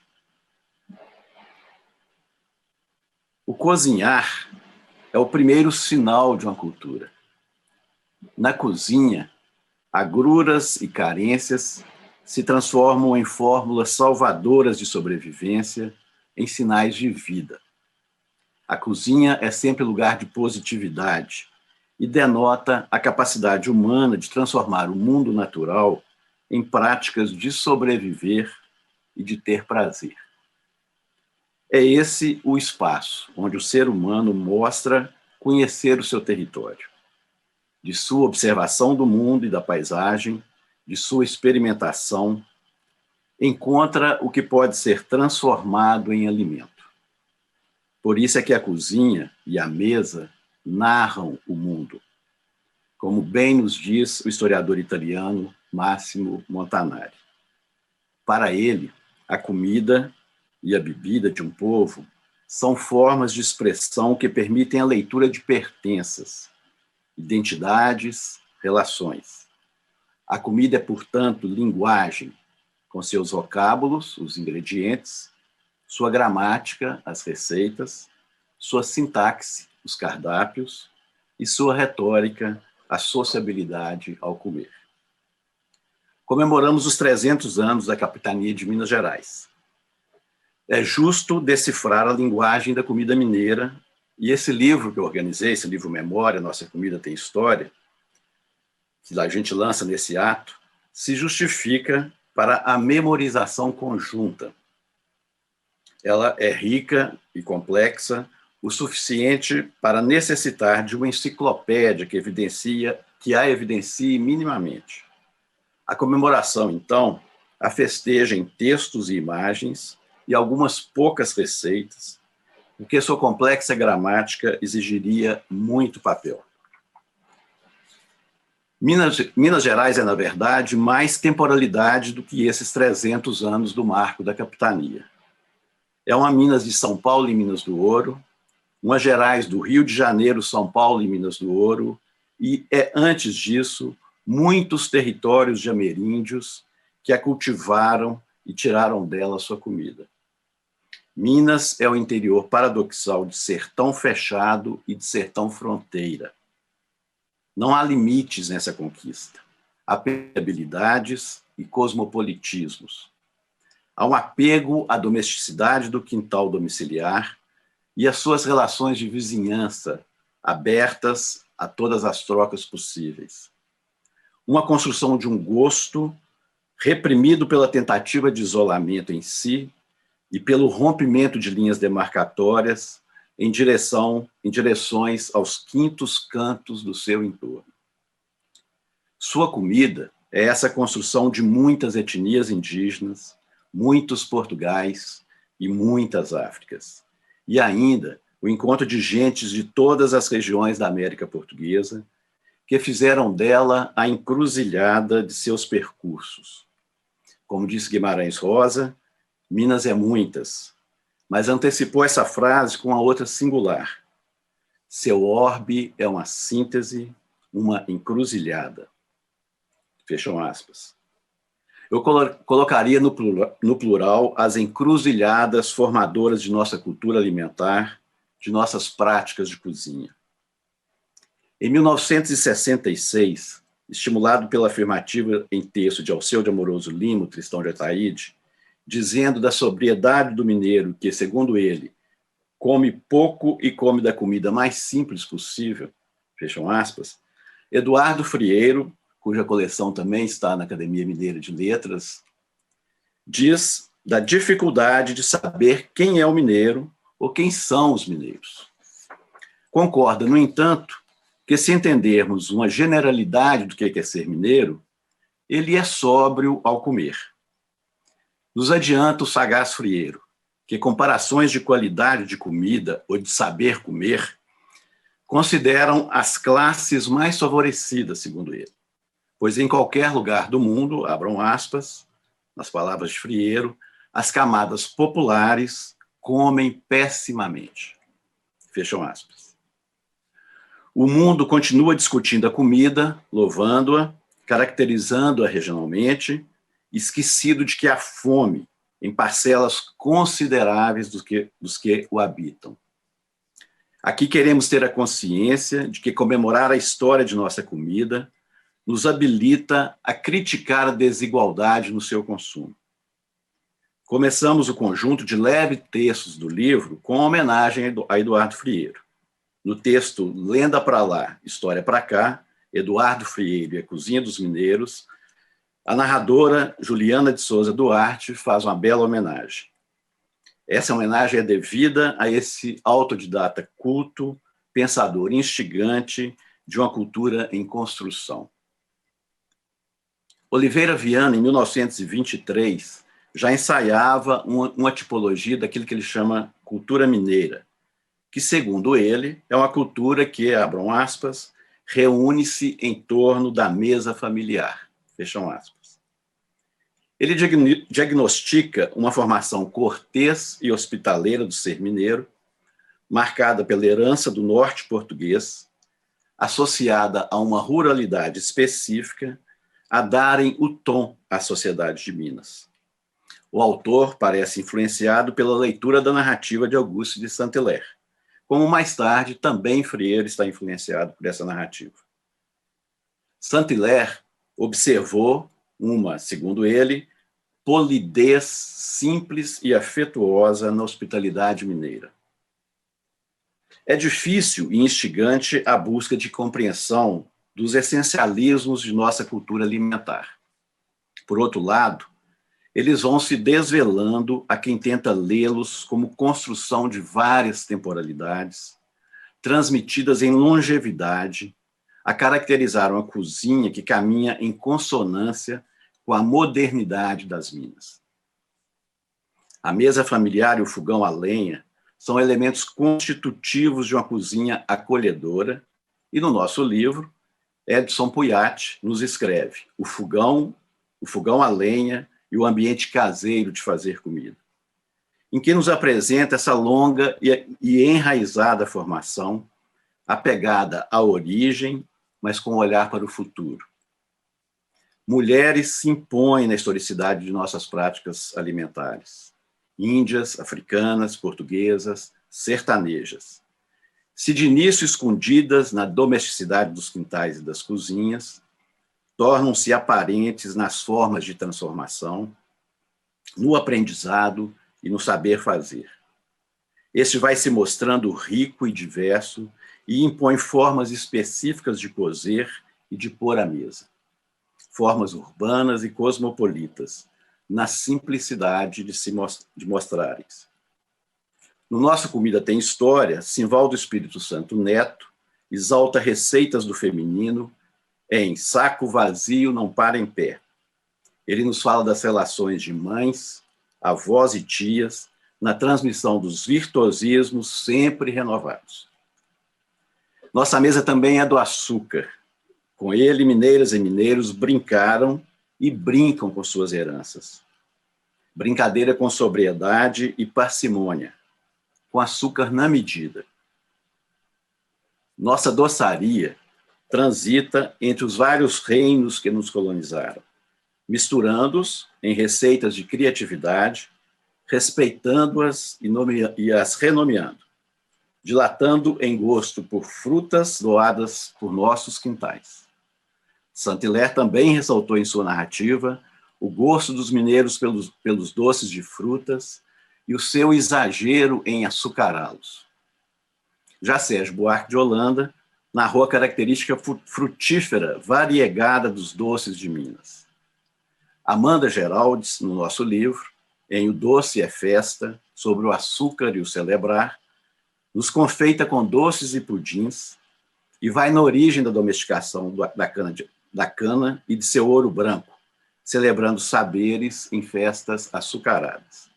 O cozinhar é o primeiro sinal de uma cultura. Na cozinha, agruras e carências se transformam em fórmulas salvadoras de sobrevivência, em sinais de vida. A cozinha é sempre lugar de positividade e denota a capacidade humana de transformar o mundo natural em práticas de sobreviver e de ter prazer. É esse o espaço onde o ser humano mostra conhecer o seu território, de sua observação do mundo e da paisagem, de sua experimentação, encontra o que pode ser transformado em alimento. Por isso é que a cozinha e a mesa narram o mundo, como bem nos diz o historiador italiano Massimo Montanari. Para ele, a comida e a bebida de um povo são formas de expressão que permitem a leitura de pertenças, identidades, relações. A comida é, portanto, linguagem, com seus vocábulos, os ingredientes, sua gramática, as receitas, sua sintaxe, os cardápios, e sua retórica, a sociabilidade ao comer. Comemoramos os 300 anos da capitania de Minas Gerais. É justo decifrar a linguagem da comida mineira, e esse livro que eu organizei, esse livro Memória, Nossa Comida Tem História, que a gente lança nesse ato, se justifica para a memorização conjunta. Ela é rica e complexa, o suficiente para necessitar de uma enciclopédia que a evidencie minimamente. A comemoração, então, a festeja em textos e imagens e algumas poucas receitas, porque sua complexa gramática exigiria muito papel. Minas Gerais é, na verdade, mais temporalidade do que esses 300 anos do marco da capitania. É uma Minas de São Paulo e Minas do Ouro, uma Gerais do Rio de Janeiro, São Paulo e Minas do Ouro, e é, antes disso, muitos territórios de ameríndios que a cultivaram e tiraram dela sua comida. Minas é o interior paradoxal de sertão fechado e de sertão fronteira. Não há limites nessa conquista. Há permeabilidades e cosmopolitismos. Há um apego à domesticidade do quintal domiciliar e às suas relações de vizinhança, abertas a todas as trocas possíveis. Uma construção de um gosto reprimido pela tentativa de isolamento em si e pelo rompimento de linhas demarcatórias em direções aos quintos cantos do seu entorno. Sua comida é essa construção de muitas etnias indígenas, muitos Portugais e muitas Áfricas. E ainda o encontro de gentes de todas as regiões da América Portuguesa que fizeram dela a encruzilhada de seus percursos. Como disse Guimarães Rosa, Minas é muitas, mas antecipou essa frase com a outra singular. Seu orbe é uma síntese, uma encruzilhada. Fecham aspas. Eu colocaria no plural as encruzilhadas formadoras de nossa cultura alimentar, de nossas práticas de cozinha. Em 1966, estimulado pela afirmativa em texto de Alceu de Amoroso Lima, Tristão de Ataíde, dizendo da sobriedade do mineiro que, segundo ele, come pouco e come da comida mais simples possível, fecham aspas, Eduardo Frieiro, cuja coleção também está na Academia Mineira de Letras, diz da dificuldade de saber quem é o mineiro ou quem são os mineiros. Concorda, no entanto, que se entendermos uma generalidade do que é ser mineiro, ele é sóbrio ao comer. Nos adianta o sagaz Frieiro, que comparações de qualidade de comida ou de saber comer consideram as classes mais favorecidas, segundo ele, pois em qualquer lugar do mundo, abram aspas, nas palavras de Frieiro, as camadas populares comem pessimamente. Fecham aspas. O mundo continua discutindo a comida, louvando-a, caracterizando-a regionalmente, esquecido de que há fome em parcelas consideráveis dos que o habitam. Aqui queremos ter a consciência de que comemorar a história de nossa comida nos habilita a criticar a desigualdade no seu consumo. Começamos o conjunto de leves textos do livro com homenagem a Eduardo Frieiro. No texto Lenda pra Lá, História pra Cá, Eduardo Frieiro e a Cozinha dos Mineiros, a narradora Juliana de Souza Duarte faz uma bela homenagem. Essa homenagem é devida a esse autodidata culto, pensador instigante de uma cultura em construção. Oliveira Viana, em 1923, já ensaiava uma tipologia daquilo que ele chama cultura mineira, que, segundo ele, é uma cultura que, abram aspas, reúne-se em torno da mesa familiar, fecham aspas. Ele diagnostica uma formação cortês e hospitaleira do ser mineiro, marcada pela herança do norte português, associada a uma ruralidade específica, a darem o tom à sociedade de Minas. O autor parece influenciado pela leitura da narrativa de Augusto de Saint-Hilaire, como mais tarde também Frieiro está influenciado por essa narrativa. Saint-Hilaire observou uma, segundo ele, polidez simples e afetuosa na hospitalidade mineira. É difícil e instigante a busca de compreensão dos essencialismos de nossa cultura alimentar. Por outro lado, eles vão se desvelando a quem tenta lê-los como construção de várias temporalidades, transmitidas em longevidade, a caracterizar uma cozinha que caminha em consonância com a modernidade das Minas. A mesa familiar e o fogão a lenha são elementos constitutivos de uma cozinha acolhedora, e no nosso livro, Edson Pujatti nos escreve o fogão a lenha e o ambiente caseiro de fazer comida, em que nos apresenta essa longa e enraizada formação, apegada à origem, mas com um olhar para o futuro. Mulheres se impõem na historicidade de nossas práticas alimentares, índias, africanas, portuguesas, sertanejas. Se de início escondidas na domesticidade dos quintais e das cozinhas, tornam-se aparentes nas formas de transformação, no aprendizado e no saber fazer. Este vai se mostrando rico e diverso e impõe formas específicas de cozer e de pôr à mesa. Formas urbanas e cosmopolitas, na simplicidade de mostrarem-se. No nosso Comida Tem História, Simvaldo Espírito Santo Neto exalta receitas do feminino em Saco Vazio Não Para em Pé. Ele nos fala das relações de mães, avós e tias, na transmissão dos virtuosismos sempre renovados. Nossa mesa também é do açúcar. Com ele, mineiras e mineiros brincaram e brincam com suas heranças. Brincadeira com sobriedade e parcimônia, com açúcar na medida. Nossa doçaria transita entre os vários reinos que nos colonizaram, misturando-os em receitas de criatividade, respeitando-as e as renomeando, dilatando em gosto por frutas doadas por nossos quintais. Saint-Hilaire também ressaltou em sua narrativa o gosto dos mineiros pelos doces de frutas e o seu exagero em açucará-los. Já Sérgio Buarque de Holanda narrou a característica frutífera variegada dos doces de Minas. Amanda Geraldes, no nosso livro, em O Doce é Festa, sobre o açúcar e o celebrar, nos confeita com doces e pudins e vai na origem da domesticação da cana e de seu ouro branco, celebrando saberes em festas açucaradas.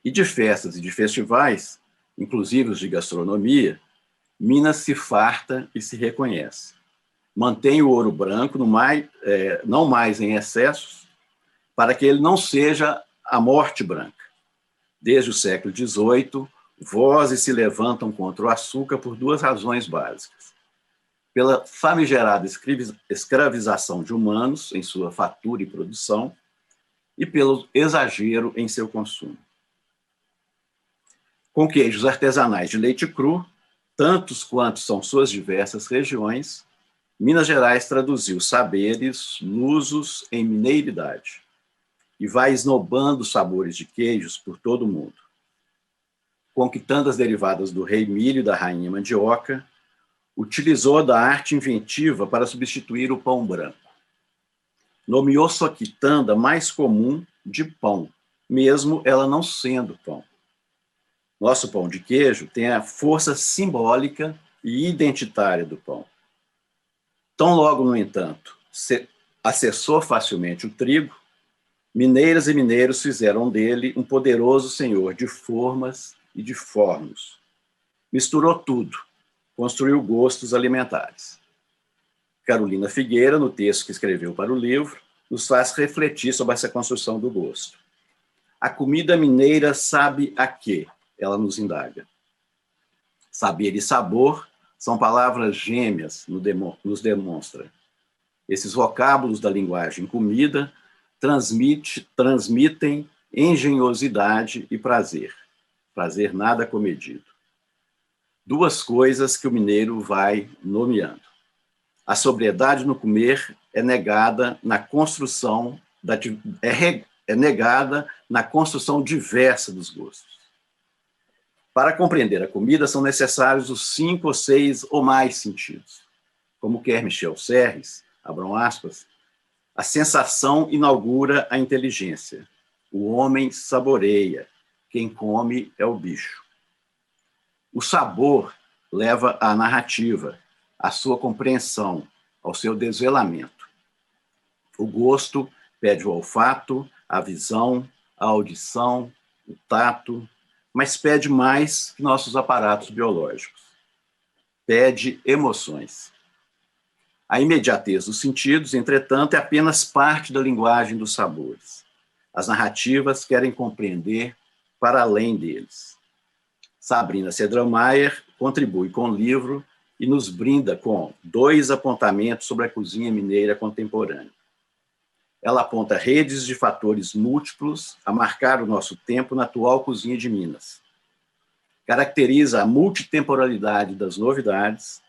E de festas e de festivais, inclusive os de gastronomia, Minas se farta e se reconhece. Mantém o ouro branco não mais em excessos, para que ele não seja a morte branca, Desde o século XVIII, vozes se levantam contra o açúcar por duas razões básicas. Pela famigerada escravização de humanos em sua fatura e produção e pelo exagero em seu consumo. Com queijos artesanais de leite cru, tantos quantos são suas diversas regiões, Minas Gerais traduziu saberes lusos em mineiridade e vai esnobando sabores de queijos por todo o mundo, conquistando as derivadas do rei milho e da rainha mandioca, utilizou da arte inventiva para substituir o pão branco. Nomeou sua quitanda mais comum de pão, mesmo ela não sendo pão. Nosso pão de queijo tem a força simbólica e identitária do pão. Tão logo, no entanto, acessou facilmente o trigo, mineiras e mineiros fizeram dele um poderoso senhor de formas e de fornos. Misturou tudo, construiu gostos alimentares. Carolina Figueira, no texto que escreveu para o livro, nos faz refletir sobre essa construção do gosto. A comida mineira sabe a quê? Ela nos indaga. Saber e sabor são palavras gêmeas, nos demonstra. Esses vocábulos da linguagem comida transmitem engenhosidade e prazer. Prazer nada comedido. Duas coisas que o mineiro vai nomeando. A sobriedade no comer é negada na construção negada na construção diversa dos gostos. Para compreender a comida são necessários os 5 ou 6 ou mais sentidos. Como quer Michel Serres, abram aspas, a sensação inaugura a inteligência. O homem saboreia. Quem come é o bicho. O sabor leva à narrativa, à sua compreensão, ao seu desvelamento. O gosto pede o olfato, a visão, a audição, o tato, mas pede mais que nossos aparatos biológicos. Pede emoções. A imediatez dos sentidos, entretanto, é apenas parte da linguagem dos sabores. As narrativas querem compreender para além deles. Sabrina Sedlmayr contribui com o livro e nos brinda com 2 apontamentos sobre a cozinha mineira contemporânea. Ela aponta redes de fatores múltiplos a marcar o nosso tempo na atual cozinha de Minas. Caracteriza a multitemporalidade das novidades,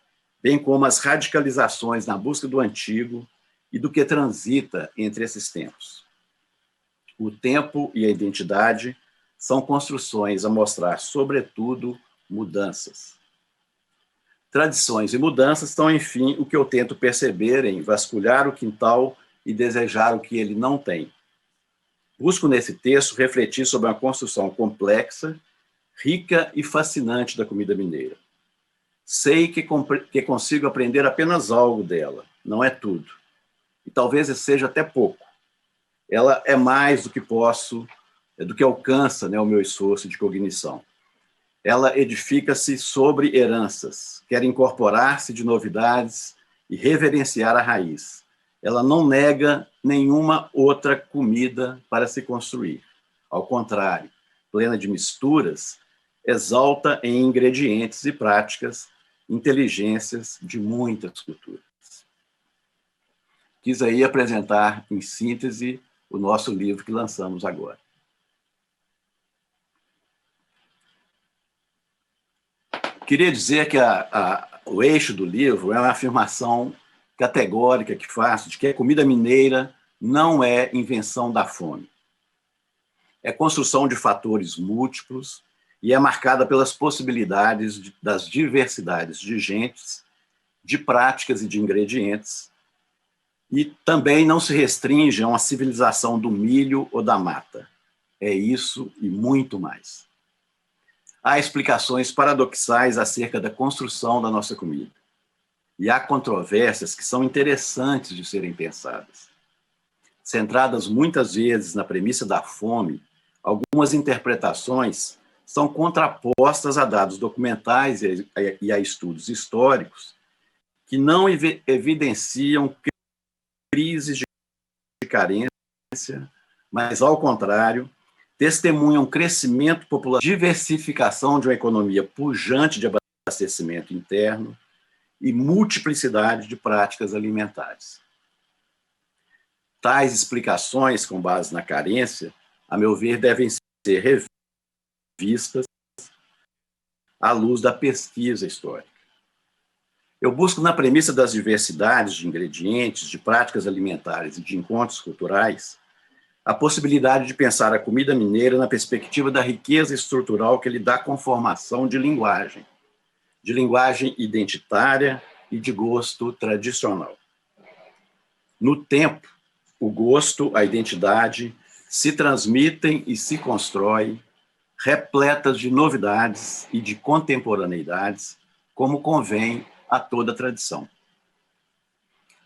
bem como as radicalizações na busca do antigo e do que transita entre esses tempos. O tempo e a identidade são construções a mostrar, sobretudo, mudanças. Tradições e mudanças são, enfim, o que eu tento perceber em vasculhar o quintal e desejar o que ele não tem. Busco nesse texto refletir sobre uma construção complexa, rica e fascinante da comida mineira. Sei que consigo aprender apenas algo dela, não é tudo. E talvez seja até pouco. Ela é mais do que do que alcança, o meu esforço de cognição. Ela edifica-se sobre heranças, quer incorporar-se de novidades e reverenciar a raiz. Ela não nega nenhuma outra comida para se construir. Ao contrário, plena de misturas, exalta em ingredientes e práticas inteligências de muitas culturas. Quis aí apresentar, em síntese, o nosso livro que lançamos agora. Queria dizer que o eixo do livro é uma afirmação categórica que faço de que a comida mineira não é invenção da fome. É construção de fatores múltiplos e é marcada pelas possibilidades das diversidades de gentes, de práticas e de ingredientes, e também não se restringe a uma civilização do milho ou da mata. É isso e muito mais. Há explicações paradoxais acerca da construção da nossa comida. E há controvérsias que são interessantes de serem pensadas. Centradas muitas vezes na premissa da fome, algumas interpretações são contrapostas a dados documentais e a estudos históricos que não evidenciam crises de carência, mas, ao contrário, testemunham crescimento popular, diversificação de uma economia pujante de abastecimento interno e multiplicidade de práticas alimentares. Tais explicações, com base na carência, a meu ver, devem ser revistas à luz da pesquisa histórica. Eu busco, na premissa das diversidades de ingredientes, de práticas alimentares e de encontros culturais, a possibilidade de pensar a comida mineira na perspectiva da riqueza estrutural que lhe dá conformação de linguagem identitária e de gosto tradicional. No tempo, o gosto, a identidade se transmitem e se constroem, repletas de novidades e de contemporaneidades, como convém a toda tradição.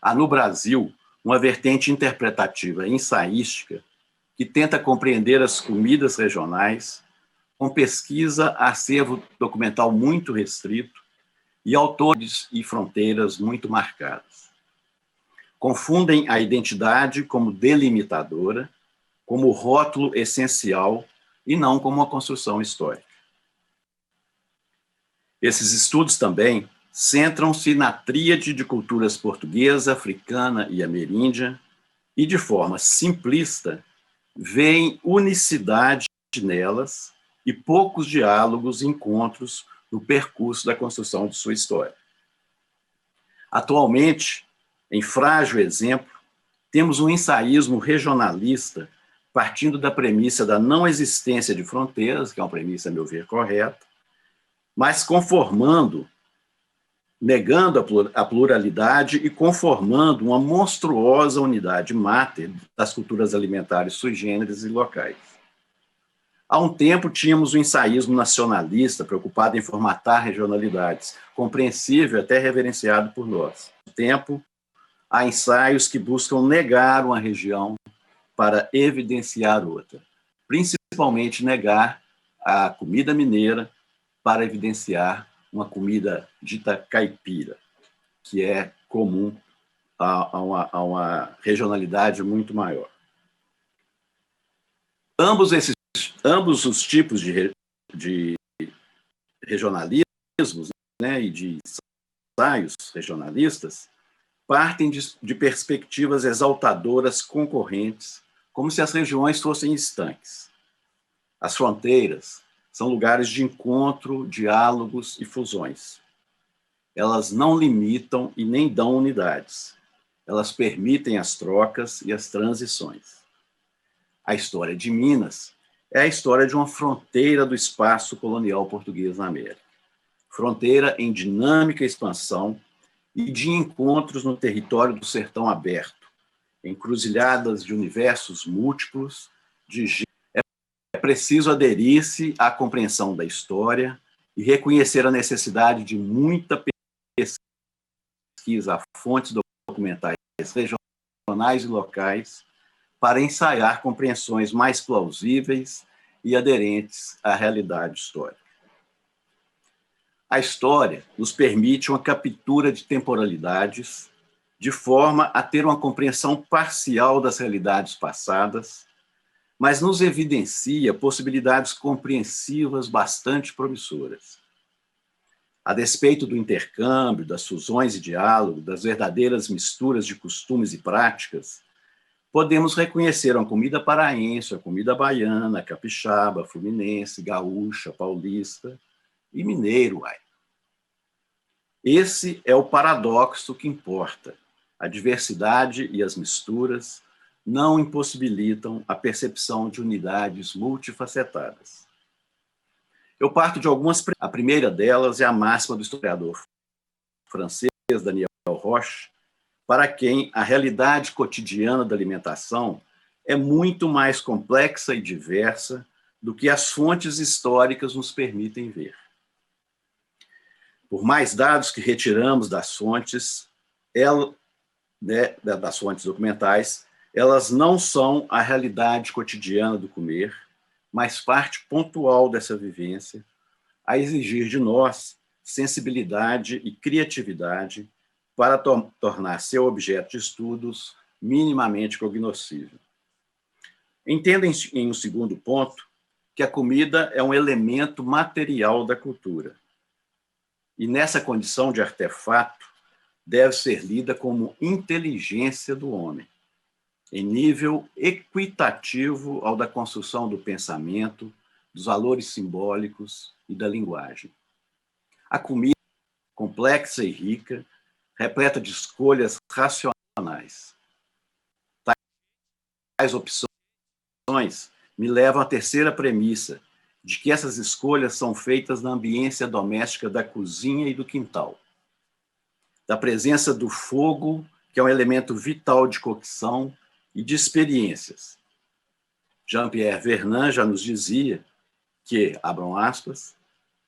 Há no Brasil uma vertente interpretativa e ensaística que tenta compreender as comidas regionais com pesquisa, acervo documental muito restrito e autores e fronteiras muito marcadas. Confundem a identidade como delimitadora, como rótulo essencial e não como uma construção histórica. Esses estudos também centram-se na tríade de culturas portuguesa, africana e ameríndia e, de forma simplista, veem unicidade nelas e poucos diálogos e encontros no percurso da construção de sua história. Atualmente, em frágil exemplo, temos um ensaísmo regionalista partindo da premissa da não existência de fronteiras, que é uma premissa, a meu ver, correta, mas negando a pluralidade e conformando uma monstruosa unidade máter das culturas alimentares sui generis e locais. Há um tempo tínhamos o ensaísmo nacionalista preocupado em formatar regionalidades, compreensível e até reverenciado por nós. Há um tempo, há ensaios que buscam negar uma região para evidenciar outra, principalmente negar a comida mineira para evidenciar uma comida dita caipira, que é comum a uma regionalidade muito maior. Ambos os tipos de regionalismos, né, e de ensaios regionalistas partem de perspectivas exaltadoras concorrentes, como se as regiões fossem estanques. As fronteiras são lugares de encontro, diálogos e fusões. Elas não limitam e nem dão unidades. Elas permitem as trocas e as transições. A história de Minas é a história de uma fronteira do espaço colonial português na América. Fronteira em dinâmica expansão e de encontros no território do sertão aberto, encruzilhadas de universos múltiplos, é preciso aderir-se à compreensão da história e reconhecer a necessidade de muita pesquisa a fontes documentais regionais e locais para ensaiar compreensões mais plausíveis e aderentes à realidade histórica. A história nos permite uma captura de temporalidades, de forma a ter uma compreensão parcial das realidades passadas, mas nos evidencia possibilidades compreensivas bastante promissoras. A despeito do intercâmbio, das fusões e diálogo, das verdadeiras misturas de costumes e práticas, podemos reconhecer uma comida paraense, a comida baiana, capixaba, fluminense, gaúcha, paulista e mineiro. Esse é o paradoxo que importa. A diversidade e as misturas não impossibilitam a percepção de unidades multifacetadas. Eu parto de algumas. A primeira delas é a máxima do historiador francês Daniel Roche, para quem a realidade cotidiana da alimentação é muito mais complexa e diversa do que as fontes históricas nos permitem ver. Por mais dados que retiramos das fontes, das fontes documentais, elas não são a realidade cotidiana do comer, mas parte pontual dessa vivência, a exigir de nós sensibilidade e criatividade para tornar seu objeto de estudos minimamente cognoscível. Entenda, em um segundo ponto, que a comida é um elemento material da cultura. E nessa condição de artefato, deve ser lida como inteligência do homem, em nível equitativo ao da construção do pensamento, dos valores simbólicos e da linguagem. A comida, complexa e rica, repleta de escolhas racionais. Tais opções me levam à terceira premissa, de que essas escolhas são feitas na ambiência doméstica da cozinha e do quintal, da presença do fogo, que é um elemento vital de cocção e de experiências. Jean-Pierre Vernant já nos dizia que, abram aspas,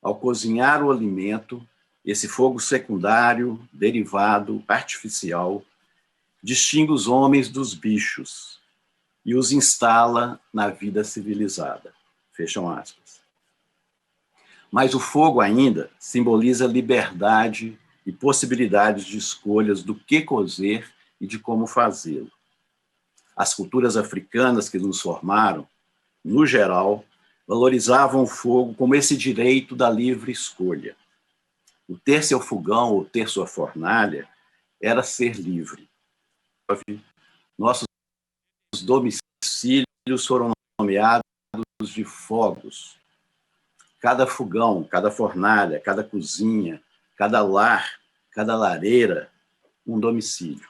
ao cozinhar o alimento, esse fogo secundário, derivado, artificial, distingue os homens dos bichos e os instala na vida civilizada. Fecham aspas. Mas o fogo ainda simboliza liberdade e possibilidades de escolhas do que cozer e de como fazê-lo. As culturas africanas que nos formaram, no geral, valorizavam o fogo como esse direito da livre escolha. O ter seu fogão ou ter sua fornalha era ser livre. Nossos domicílios foram nomeados de fogos. Cada fogão, cada fornalha, cada cozinha, cada lar, cada lareira, um domicílio.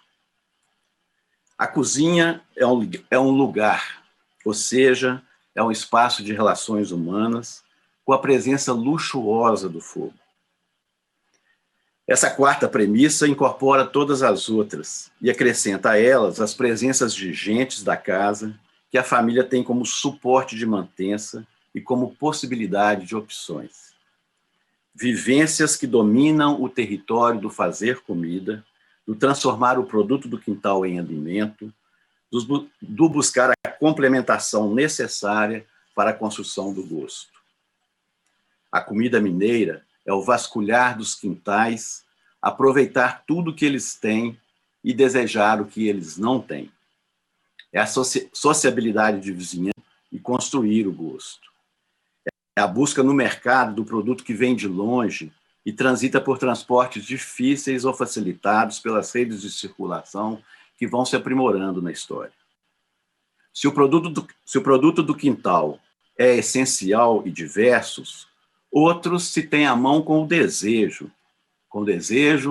A cozinha é um lugar, ou seja, é um espaço de relações humanas com a presença luxuosa do fogo. Essa quarta premissa incorpora todas as outras e acrescenta a elas as presenças de gentes da casa que a família tem como suporte de mantença e como possibilidade de opções. Vivências que dominam o território do fazer comida, do transformar o produto do quintal em alimento, do buscar a complementação necessária para a construção do gosto. A comida mineira é o vasculhar dos quintais, aproveitar tudo que eles têm e desejar o que eles não têm. É a sociabilidade de vizinhança e construir o gosto. É a busca no mercado do produto que vem de longe e transita por transportes difíceis ou facilitados pelas redes de circulação que vão se aprimorando na história. Se o produto do quintal é essencial e diversos, outros se têm à mão com o desejo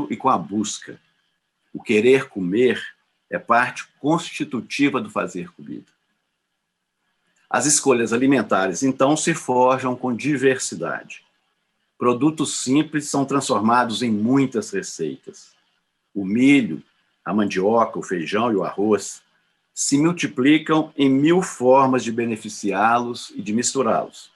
e com a busca. O querer comer é parte constitutiva do fazer comida. As escolhas alimentares, então, se forjam com diversidade. Produtos simples são transformados em muitas receitas. O milho, a mandioca, o feijão e o arroz se multiplicam em 1000 formas de beneficiá-los e de misturá-los.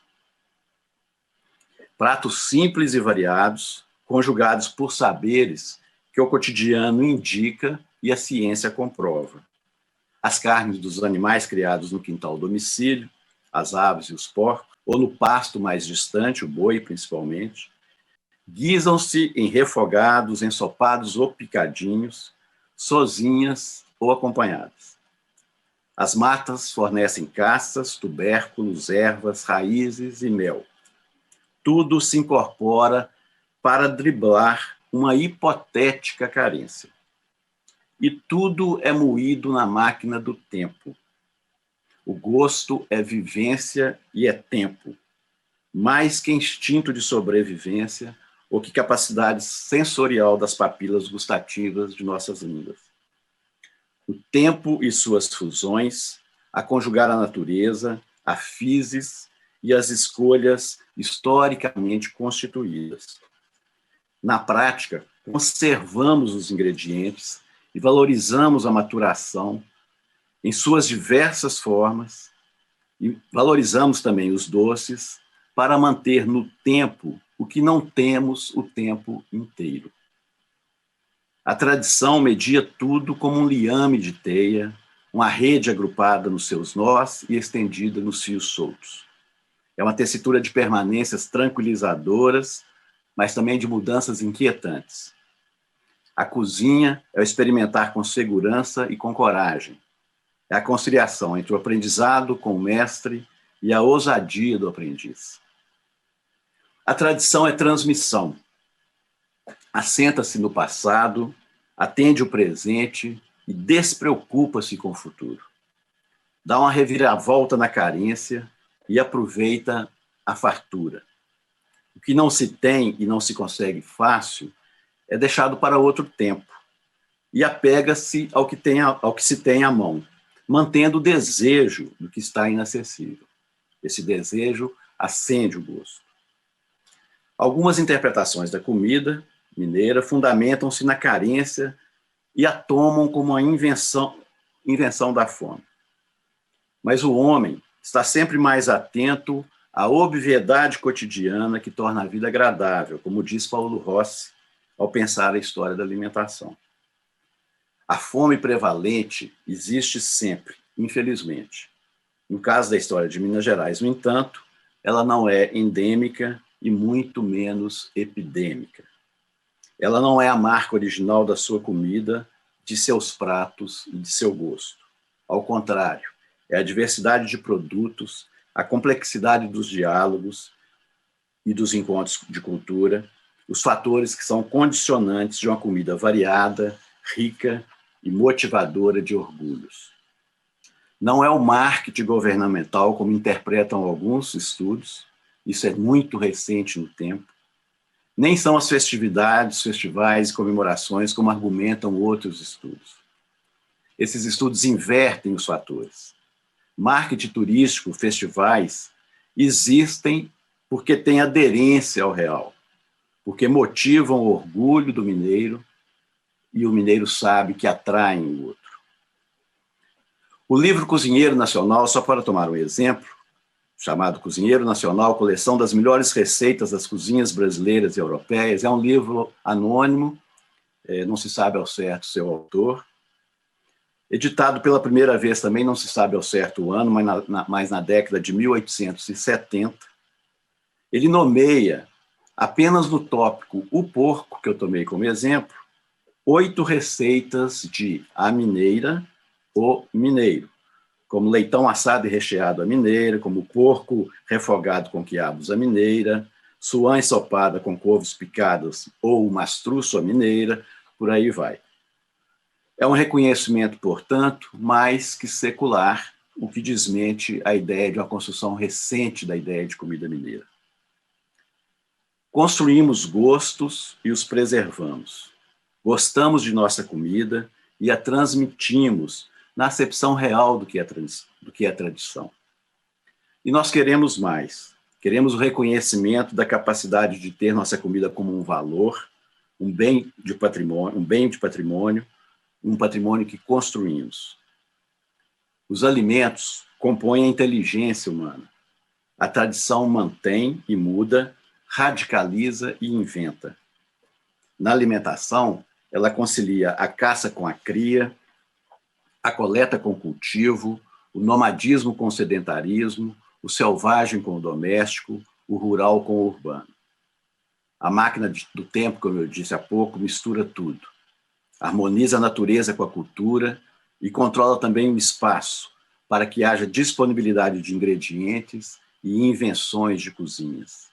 Pratos simples e variados, conjugados por saberes que o cotidiano indica e a ciência comprova. As carnes dos animais criados no quintal domicílio, as aves e os porcos, ou no pasto mais distante, o boi principalmente, guisam-se em refogados, ensopados ou picadinhos, sozinhas ou acompanhadas. As matas fornecem castas, tubérculos, ervas, raízes e mel. Tudo se incorpora para driblar uma hipotética carência. E tudo é moído na máquina do tempo. O gosto é vivência e é tempo, mais que instinto de sobrevivência ou que capacidade sensorial das papilas gustativas de nossas línguas. O tempo e suas fusões, a conjugar a natureza, a physis e as escolhas historicamente constituídas. Na prática, conservamos os ingredientes e valorizamos a maturação em suas diversas formas e valorizamos também os doces para manter no tempo o que não temos o tempo inteiro. A tradição media tudo como um liame de teia, uma rede agrupada nos seus nós e estendida nos fios soltos. É uma tessitura de permanências tranquilizadoras, mas também de mudanças inquietantes. A cozinha é o experimentar com segurança e com coragem. É a conciliação entre o aprendizado com o mestre e a ousadia do aprendiz. A tradição é transmissão. Assenta-se no passado, atende o presente e despreocupa-se com o futuro. Dá uma reviravolta na carência e aproveita a fartura. O que não se tem e não se consegue fácil é deixado para outro tempo e apega-se ao que se tem à mão, mantendo o desejo do que está inacessível. Esse desejo acende o gosto. Algumas interpretações da comida mineira fundamentam-se na carência e a tomam como uma invenção da fome. Mas o homem está sempre mais atento à obviedade cotidiana que torna a vida agradável, como diz Paulo Rossi ao pensar a história da alimentação. A fome prevalente existe sempre, infelizmente. No caso da história de Minas Gerais, no entanto, ela não é endêmica e muito menos epidêmica. Ela não é a marca original da sua comida, de seus pratos e de seu gosto. Ao contrário, é a diversidade de produtos, a complexidade dos diálogos e dos encontros de cultura, os fatores que são condicionantes de uma comida variada, rica e motivadora de orgulhos. Não é o marketing governamental, como interpretam alguns estudos, isso é muito recente no tempo, nem são as festividades, festivais e comemorações, como argumentam outros estudos. Esses estudos invertem os fatores. Marketing turístico, festivais, existem porque têm aderência ao real, porque motivam o orgulho do mineiro e o mineiro sabe que atraem o outro. O livro Cozinheiro Nacional, só para tomar um exemplo, chamado Cozinheiro Nacional, coleção das melhores receitas das cozinhas brasileiras e europeias, é um livro anônimo, não se sabe ao certo seu autor, editado pela primeira vez também, não se sabe ao certo o ano, mas na década de 1870, ele nomeia, apenas no tópico o porco, que eu tomei como exemplo, 8 receitas de a mineira, o mineiro, como leitão assado e recheado à mineira, como porco refogado com quiabos à mineira, suã ensopada com couves picadas ou mastruço à mineira, por aí vai. É um reconhecimento, portanto, mais que secular, o que desmente a ideia de uma construção recente da ideia de comida mineira. Construímos gostos e os preservamos. Gostamos de nossa comida e a transmitimos na acepção real do que é tradição. E nós queremos mais. Queremos o reconhecimento da capacidade de ter nossa comida como um valor, um bem de patrimônio, um patrimônio que construímos. Os alimentos compõem a inteligência humana. A tradição mantém e muda, radicaliza e inventa. Na alimentação, ela concilia a caça com a cria, a coleta com o cultivo, o nomadismo com o sedentarismo, o selvagem com o doméstico, o rural com o urbano. A máquina do tempo, como eu disse há pouco, mistura tudo. Harmoniza a natureza com a cultura e controla também o espaço para que haja disponibilidade de ingredientes e invenções de cozinhas.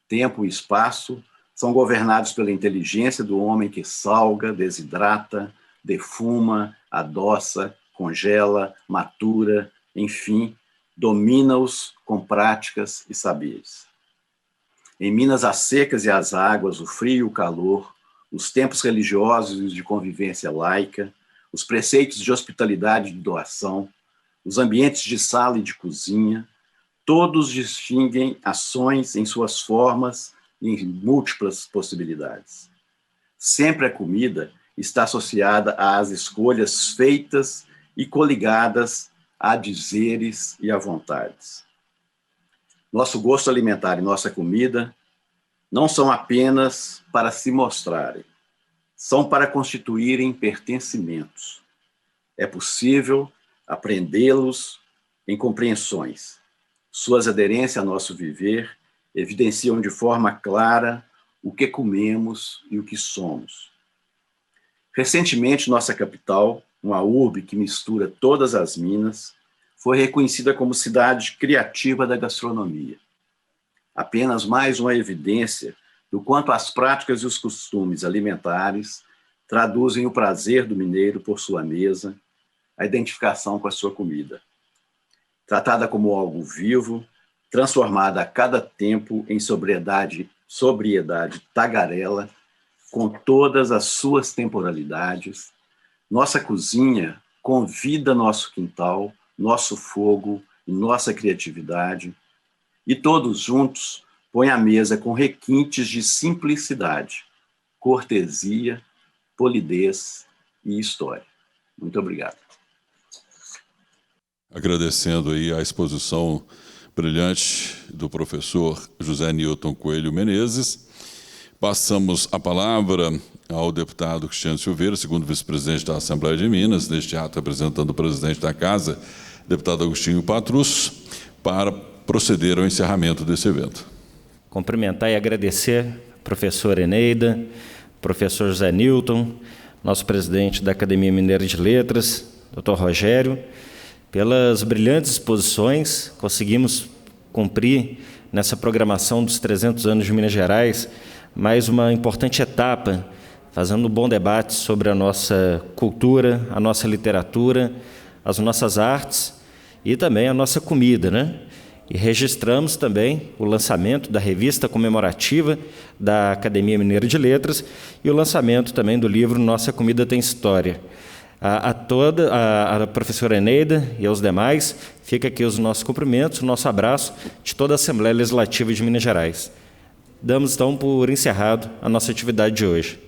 Tempo e espaço são governados pela inteligência do homem que salga, desidrata, defuma, adoça, congela, matura, enfim, domina-os com práticas e saberes. Em Minas, as secas e as águas, o frio e o calor, os tempos religiosos e os de convivência laica, os preceitos de hospitalidade e de doação, os ambientes de sala e de cozinha, todos distinguem ações em suas formas e em múltiplas possibilidades. Sempre a comida está associada às escolhas feitas e coligadas a dizeres e a vontades. Nosso gosto alimentar e nossa comida não são apenas para se mostrarem, são para constituírem pertencimentos. É possível aprendê-los em compreensões. Suas aderências ao nosso viver evidenciam de forma clara o que comemos e o que somos. Recentemente, nossa capital, uma urbe que mistura todas as Minas, foi reconhecida como cidade criativa da gastronomia. Apenas mais uma evidência do quanto as práticas e os costumes alimentares traduzem o prazer do mineiro por sua mesa, a identificação com a sua comida. Tratada como algo vivo, transformada a cada tempo em sobriedade tagarela, com todas as suas temporalidades, nossa cozinha convida nosso quintal, nosso fogo e nossa criatividade, e todos juntos põem a mesa com requintes de simplicidade, cortesia, polidez e história. Muito obrigado. Agradecendo aí a exposição brilhante do professor José Nilton Coelho Menezes. Passamos a palavra ao deputado Cristiano Silveira, segundo vice-presidente da Assembleia de Minas, neste ato representando o presidente da Casa, deputado Agostinho Patrus, para proceder ao encerramento desse evento. Cumprimentar e agradecer a professora Eneida, professor José Nilton, nosso presidente da Academia Mineira de Letras, Dr. Rogério, pelas brilhantes exposições. Conseguimos cumprir nessa programação dos 300 anos de Minas Gerais mais uma importante etapa, fazendo um bom debate sobre a nossa cultura, a nossa literatura, as nossas artes e também a nossa comida, né? E registramos também o lançamento da revista comemorativa da Academia Mineira de Letras e o lançamento também do livro Nossa Comida Tem História. A professora Eneida e aos demais, fica aqui os nossos cumprimentos, o nosso abraço de toda a Assembleia Legislativa de Minas Gerais. Damos, então, por encerrado a nossa atividade de hoje.